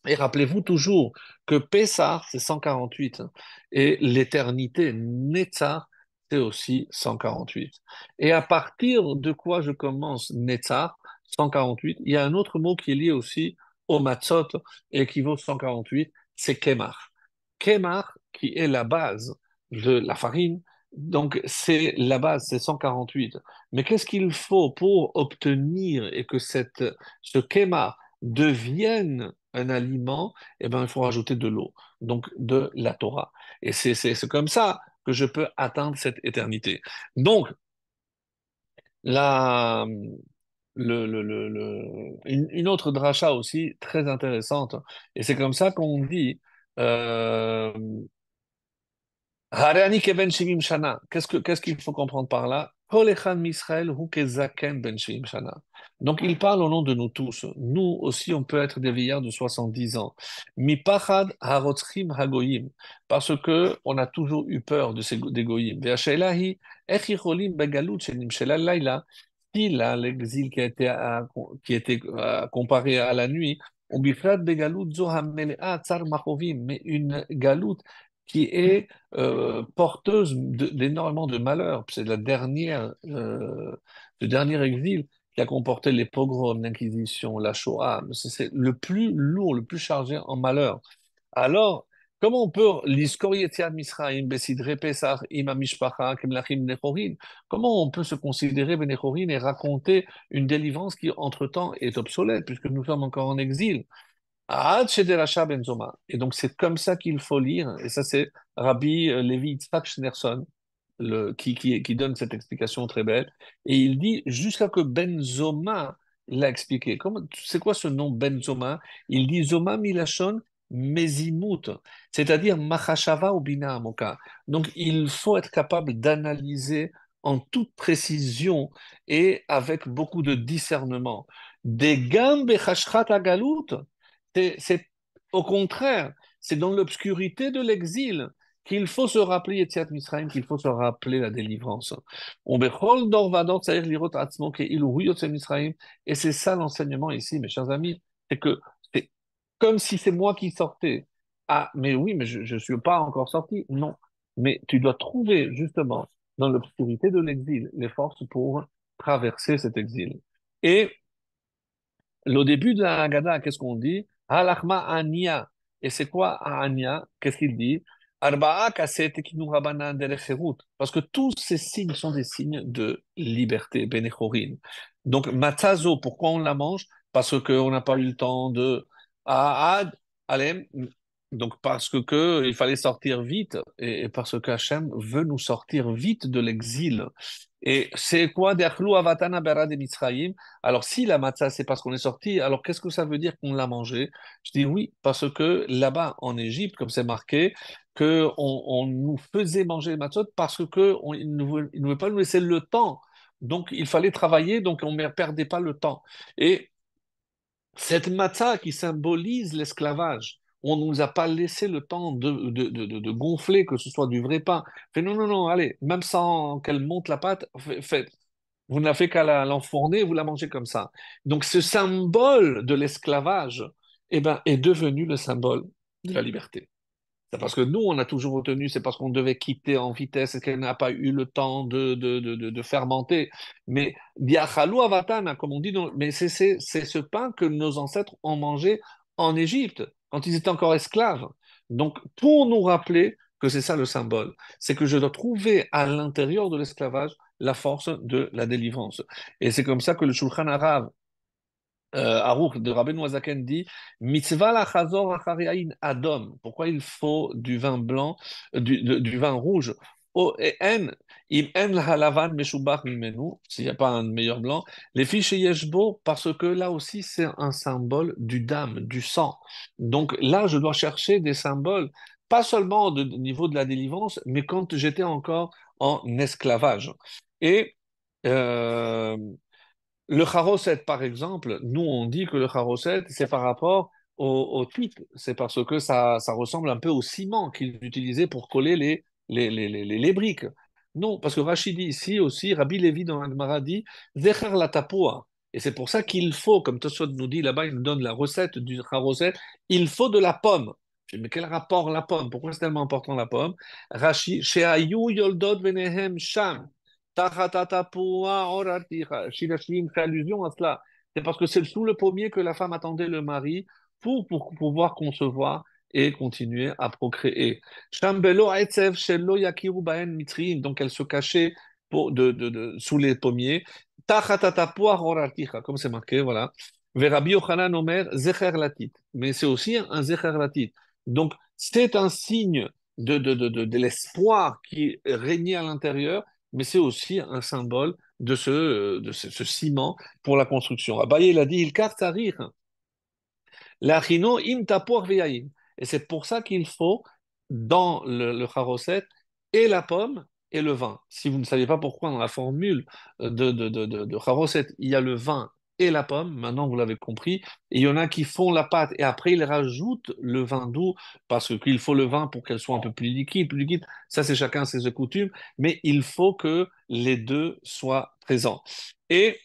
et rappelez-vous toujours que Pessah, c'est 148, hein, et l'éternité, Netzach, c'est aussi 148. Et à partir de quoi je commence Netzach, 148, il y a un autre mot qui est lié aussi au Matzot et qui vaut 148, c'est Kemar. Kemar, qui est la base de la farine, donc c'est la base, c'est 148. Mais qu'est-ce qu'il faut pour obtenir et que ce Kemar devienne un aliment, eh ben, il faut rajouter de l'eau, donc de la Torah. Et c'est comme ça que je peux atteindre cette éternité. Donc, la, une autre dracha aussi très intéressante, et c'est comme ça qu'on dit, euh, Harani keben shivim shana. Qu'est-ce qu'il faut comprendre par là? Kol echad misraël hu kezaken ben shivim shana. Donc il parle au nom de nous tous. Nous aussi, on peut être des vieillards de 70 ans. Mi pachad harotzchim hagoyim. Parce que on a toujours eu peur de des goyim. Ve'ashela hi, ech yicholim begalut shenimshela layla. Si là, l'exil qui a été comparé à la nuit, on bifrat begalut zo hamelea tsar machovim. Mais une galoute qui est porteuse d'énormément de malheurs. C'est le dernier exil qui a comporté les pogroms, l'Inquisition, la Shoah. C'est le plus lourd, le plus chargé en malheurs. Alors, comment on peut l'Iskor Yetziat Misraïm, Besidre Pesach, Ima Mishpacha, Kemlachim Nechorin, comment on peut se considérer Benechorin et raconter une délivrance qui, entre-temps, est obsolète, puisque nous sommes encore en exil? Ad Shederasha Benzoma. Et donc, c'est comme ça qu'il faut lire. Et ça, c'est Rabbi Levi Yitzhak Schneerson qui donne cette explication très belle. Et il dit, jusqu'à que Benzoma l'a expliqué. C'est quoi ce nom Benzoma? Il dit Zoma Milachon Mezimut, c'est-à-dire Machashava ou Bina Amoka. Donc, il faut être capable d'analyser en toute précision et avec beaucoup de discernement. Des gambes Galut. Au contraire, c'est dans l'obscurité de l'exil qu'il faut se rappeler Yetziat Mitzrayim, qu'il faut se rappeler la délivrance. Bechol dor vador tzarir lirot atzmo ke'ilu hu yotze Mitzrayim. Et c'est ça l'enseignement ici, mes chers amis, c'est que c'est comme si c'est moi qui sortais. Ah, mais oui, mais je ne suis pas encore sorti. Non, mais tu dois trouver justement dans l'obscurité de l'exil les forces pour traverser cet exil. Et au début de la Haggadah, qu'est-ce qu'on dit? Halachma Ania. Et c'est quoi Ania? Qu'est-ce qu'il dit? Arba'a kaset ekinu rabanan derech cherut. Parce que tous ces signes sont des signes de liberté, benechorin. Donc, matzazo, pourquoi on la mange? Parce qu'on n'a pas eu le temps de. Ad, allez, donc parce il fallait sortir vite, et parce qu'Hachem veut nous sortir vite de l'exil. Et c'est quoi Derklou avatana bera de Mitzrayim? Alors, si la matzah, c'est parce qu'on est sorti, alors qu'est-ce que ça veut dire qu'on l'a mangé? Je dis oui, parce que là-bas, en Égypte, comme c'est marqué, que on nous faisait manger les matzot parce que il ne voulait pas nous laisser le temps. Donc, il fallait travailler, donc on ne perdait pas le temps. Et cette matzah qui symbolise l'esclavage, on ne nous a pas laissé le temps de gonfler, que ce soit du vrai pain. Fait non, non, non, allez, même sans qu'elle monte la pâte, faites. Vous n'avez fait qu'à l'enfourner, vous la mangez comme ça. Donc ce symbole de l'esclavage, eh ben, est devenu le symbole de la liberté. C'est parce que nous, on a toujours retenu, c'est parce qu'on devait quitter en vitesse et qu'elle n'a pas eu le temps de fermenter. Mais diachalou avatana, comme on dit, mais c'est ce pain que nos ancêtres ont mangé en Égypte, quand ils étaient encore esclaves. Donc, pour nous rappeler que c'est ça le symbole, c'est que je dois trouver à l'intérieur de l'esclavage la force de la délivrance. Et c'est comme ça que le Shulchan Aruch Aruch de Rabbeinu Hazaken dit Mitzvah la chazor achariaïn adom. Pourquoi il faut du vin blanc, du vin rouge? Oh, et en, im en halavan meshubach mimenu, s'il n'y a pas un meilleur blanc, les fiches yeshbo, parce que là aussi c'est un symbole du dam, du sang. Donc là, je dois chercher des symboles, pas seulement au niveau de la délivrance, mais quand j'étais encore en esclavage. Et euh, le charoset, par exemple, nous on dit que le charoset, c'est par rapport au tweet, c'est parce que ça ressemble un peu au ciment qu'ils utilisaient pour coller les briques. Non, parce que Rachid dit ici aussi, Rabbi Lévi dans l'Agmara dit, Zecher la tapua. Et c'est pour ça qu'il faut, comme Tosfot nous dit là-bas, il nous donne la recette du charoset, il faut de la pomme. Je dis, mais quel rapport la pomme? Pourquoi c'est tellement important la pomme? Rachid, Sheayu yoldot venehem sham. Tachatatapua oraticha. Shilashim fait allusion à cela. C'est parce que c'est sous le pommier que la femme attendait le mari pour pouvoir concevoir et continuer à procréer. Shambelo etzev shelo yakiru baen mitriim. Donc elle se cachait sous les pommiers. Tachatatapua oraticha, comme c'est marqué, voilà. Verabi Yochanan Omer zecher latit. Mais c'est aussi un zecher latit. Donc c'est un signe de l'espoir qui régnait à l'intérieur, mais c'est aussi un symbole ce ciment pour la construction. Abaye, il a dit, il carte à rire. L'achino im tapor veyaim. Et c'est pour ça qu'il faut, dans le charoset, et la pomme et le vin. Si vous ne savez pas pourquoi dans la formule de charoset, il y a le vin et la pomme, maintenant vous l'avez compris, et il y en a qui font la pâte et après ils rajoutent le vin doux parce qu'il faut le vin pour qu'elle soit un peu plus liquide. Ça, c'est chacun ses coutumes, mais il faut que les deux soient présents. Et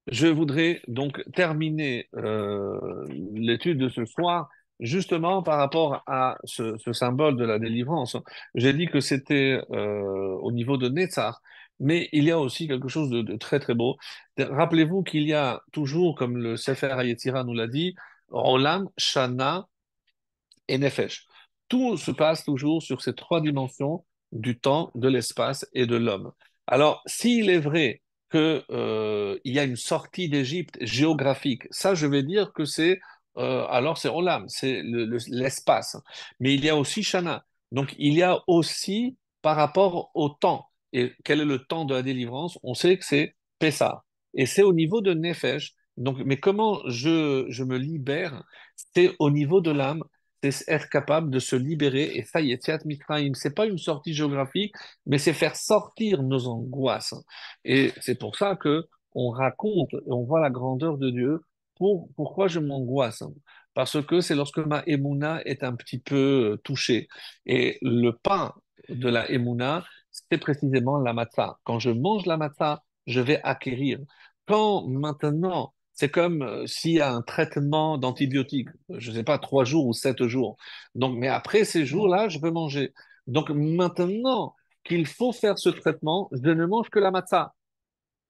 je voudrais donc terminer l'étude de ce soir justement par rapport à ce symbole de la délivrance. J'ai dit que c'était au niveau de Netzach, mais il y a aussi quelque chose de très très beau. Rappelez-vous qu'il y a toujours, comme le Sefer HaYetzirah nous l'a dit, Olam, Shana et Nefesh. Tout se passe toujours sur ces trois dimensions du temps, de l'espace et de l'homme. Alors, s'il est vrai que, il y a une sortie d'Égypte géographique, ça, je vais dire que alors c'est Olam, c'est l'espace. Mais il y a aussi Shana. Donc, il y a aussi par rapport au temps. Et quel est le temps de la délivrance? On sait que c'est Pessah. Et c'est au niveau de Nefesh. Donc, mais comment je me libère? C'est au niveau de l'âme, c'est être capable de se libérer. Et ça, Yetziat Mitzrayim, c'est pas une sortie géographique, mais c'est faire sortir nos angoisses. Et c'est pour ça que on raconte, et on voit la grandeur de Dieu. Pourquoi je m'angoisse? Parce que c'est lorsque ma émouna est un petit peu touchée. Et le pain de la émouna, c'est précisément la matzah. Quand je mange la matzah, je vais acquérir. Quand maintenant c'est comme s'il y a un traitement d'antibiotiques, je ne sais pas, 3 jours ou 7 jours. Donc, mais après ces jours-là, je peux manger. Donc maintenant qu'il faut faire ce traitement, je ne mange que la matzah.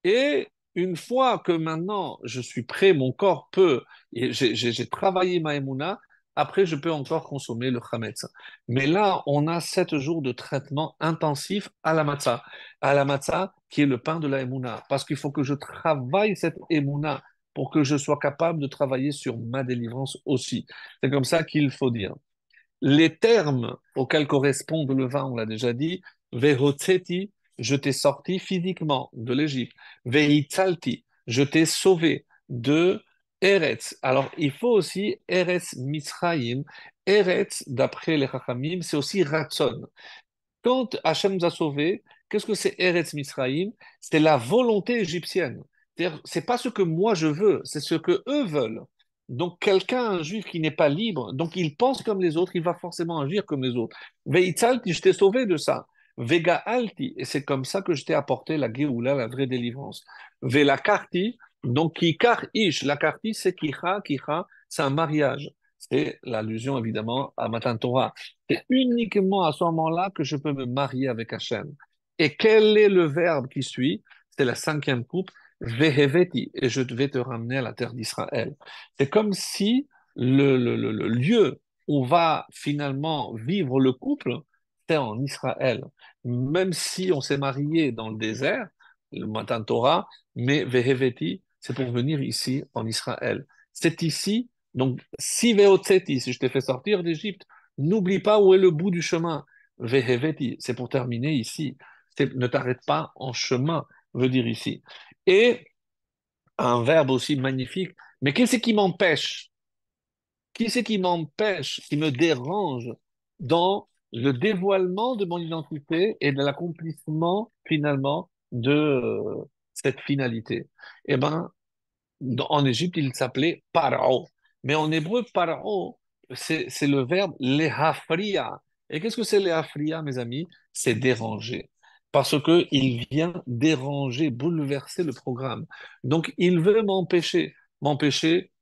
Et une fois que maintenant je suis prêt, mon corps peut, et j'ai travaillé ma émouna, après je peux encore consommer le chametz. Mais là, on a 7 jours de traitement intensif à la matzah qui est le pain de la émouna, parce qu'il faut que je travaille cette émouna pour que je sois capable de travailler sur ma délivrance aussi. C'est comme ça qu'il faut dire. Les termes auxquels correspond le vin, on l'a déjà dit, Vehotseti, je t'ai sorti physiquement de l'Égypte. Vehitzalti, je t'ai sauvé de Eretz. Alors, il faut aussi Eretz Misraïm. Eretz, d'après les Chachamim, c'est aussi Ratson. Quand Hachem nous a sauvés, qu'est-ce que c'est Eretz Misraïm? C'est la volonté égyptienne. C'est-à-dire, c'est pas ce que moi je veux, c'est ce que eux veulent. Donc, quelqu'un, un juif qui n'est pas libre, donc il pense comme les autres, il va forcément agir comme les autres. Veitzalti, je t'ai sauvé de ça. Vega alti, et c'est comme ça que je t'ai apporté la Géoula, la vraie délivrance. Vela karti, donc kikar ish, la karti c'est kicha, c'est un mariage. c'est l'allusion évidemment à Matan Torah. C'est uniquement à ce moment-là que je peux me marier avec Hachem. Et quel est le verbe qui suit? C'est la cinquième coupe, Veheveti, et je vais te ramener à la terre d'Israël. C'est comme si le lieu où va finalement vivre le couple, c'est en Israël. Même si on s'est marié dans le désert, le Matan Torah, mais Veheveti, c'est pour venir ici en Israël. C'est ici, donc si Vehotseti, si je t'ai fait sortir d'Égypte, n'oublie pas où est le bout du chemin. Veheveti, c'est pour terminer ici. Ne t'arrête pas en chemin, veut dire ici. Et un verbe aussi magnifique, mais qu'est-ce qui m'empêche? Qui c'est qui m'empêche, qui me dérange dans le dévoilement de mon identité et de l'accomplissement finalement de cette finalité? Eh bien, en Égypte, il s'appelait Paro. Mais en hébreu, Paro, c'est le verbe lehafria. Et qu'est-ce que c'est lehafria, mes amis? C'est déranger. Parce que il vient déranger, bouleverser le programme. Donc, il veut m'empêcher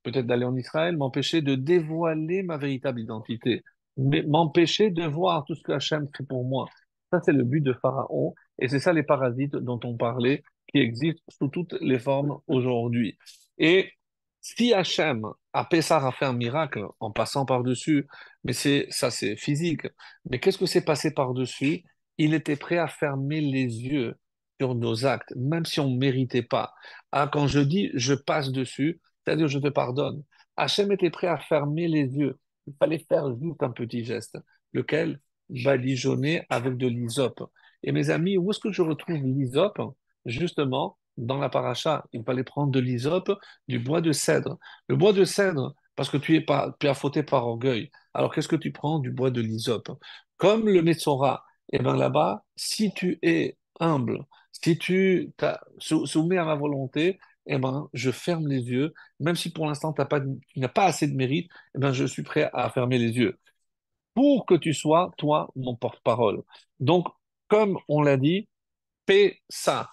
peut-être d'aller en Israël, m'empêcher de dévoiler ma véritable identité, mais m'empêcher de voir tout ce que Hachem fait pour moi. Ça, c'est le but de Pharaon. Et c'est ça les parasites dont on parlait, qui existent sous toutes les formes aujourd'hui. Et si Hachem, à Pessah, a fait un miracle en passant par-dessus, mais c'est physique. Mais qu'est-ce que c'est passé par-dessus? Il était prêt à fermer les yeux sur nos actes, même si on ne méritait pas. Ah, quand je dis je passe dessus, c'est-à-dire je te pardonne. Hachem était prêt à fermer les yeux. Il fallait faire juste un petit geste, lequel badigeonner avec de l'hysope. Et mes amis, où est-ce que je retrouve l'hysope? Justement, dans la paracha, il fallait prendre de l'hysope, du bois de cèdre. Le bois de cèdre, parce que tu as fauté par orgueil. Alors qu'est-ce que tu prends? Du bois de l'hysope. Comme le Metzora, et bien là-bas, si tu es humble, si soumets à ma volonté, eh ben, je ferme les yeux, même si pour l'instant tu n'as pas assez de mérite, eh ben, je suis prêt à fermer les yeux pour que tu sois, toi, mon porte-parole. Donc, comme on l'a dit, Pessah.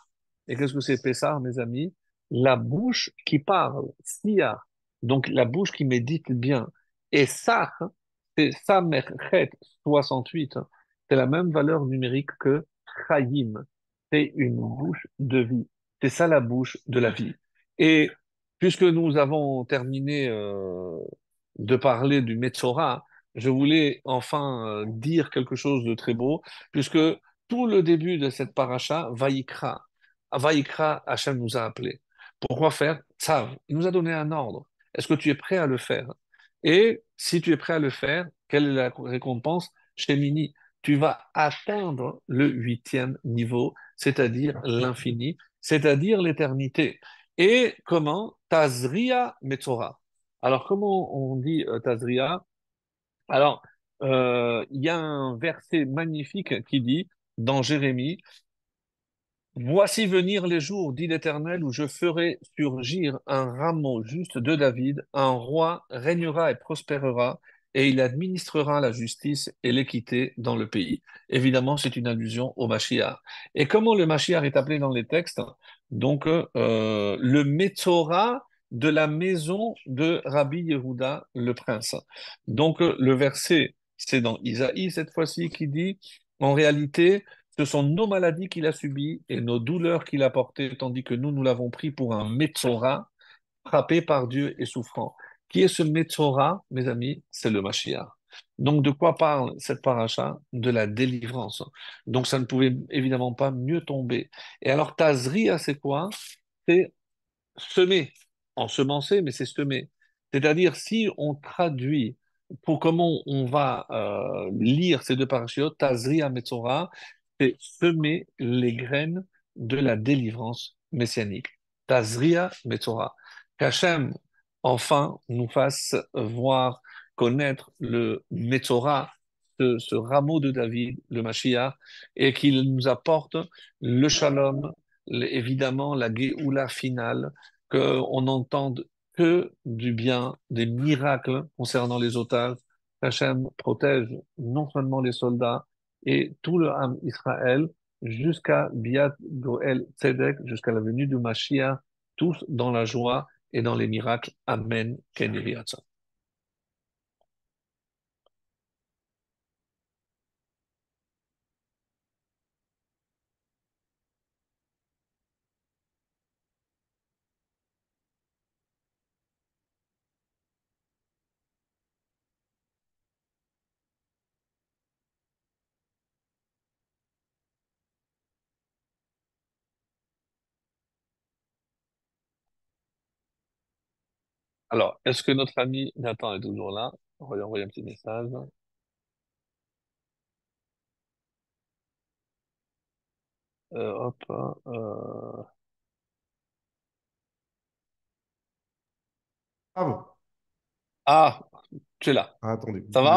Et qu'est-ce que c'est Pessah, mes amis? La bouche qui parle, Sia. Donc la bouche qui médite bien. Et ça, c'est Samerchet 68. C'est la même valeur numérique que Chaim. C'est une bouche de vie. C'est ça la bouche de la vie. Et puisque nous avons terminé de parler du Metzora, je voulais enfin dire quelque chose de très beau, puisque tout le début de cette paracha, Vaïkra. À Vaïkra, Hachem nous a appelés. Pourquoi faire? Tzav. Il nous a donné un ordre. Est-ce que tu es prêt à le faire? Et si tu es prêt à le faire, quelle est la récompense? Shemini, tu vas atteindre le huitième niveau, c'est-à-dire l'infini, c'est-à-dire l'éternité. Et comment? Tazria Metzora. Alors, comment on dit Tazria? Alors, il y a un verset magnifique qui dit, dans Jérémie, voici venir les jours, dit l'Éternel, où je ferai surgir un rameau juste de David, un roi régnera et prospérera, et il administrera la justice et l'équité dans le pays. Évidemment, c'est une allusion au Mashiach. Et comment le Mashiach est appelé dans les textes? Donc, le Metzora de la maison de Rabbi Yehuda, le prince. Donc, le verset, c'est dans Isaïe cette fois-ci qui dit, en réalité, ce sont nos maladies qu'il a subies et nos douleurs qu'il a portées, tandis que nous l'avons pris pour un Metzora, frappé par Dieu et souffrant. Qui est ce Metzora, mes amis? C'est le Mashiach. Donc, de quoi parle cette paracha? De la délivrance. Donc, ça ne pouvait évidemment pas mieux tomber. Et alors, Tazria, c'est quoi? C'est semer, ensemencer, mais c'est semer. C'est-à-dire, si on traduit pour comment on va lire ces deux parachutes, Tazria Metzora, c'est semer les graines de la délivrance messianique. Tazria Metzora. Qu'Hachem, enfin, nous fasse voir, connaître le Metzora, ce rameau de David, le Mashiach, et qu'il nous apporte le shalom, évidemment la Géoula finale, qu'on n'entende que du bien, des miracles concernant les otages. Hachem protège non seulement les soldats et tout le Ham Israël jusqu'à Biat Goel Tzedek, jusqu'à la venue du Mashiach, tous dans la joie et dans les miracles. Amen. Ken Yireh Hatzav. Alors, est-ce que notre ami Nathan est toujours là? On va lui envoyer un petit message. Hop. Ah bon. Ah, tu es là. Ah, attendez, Ça bougez va?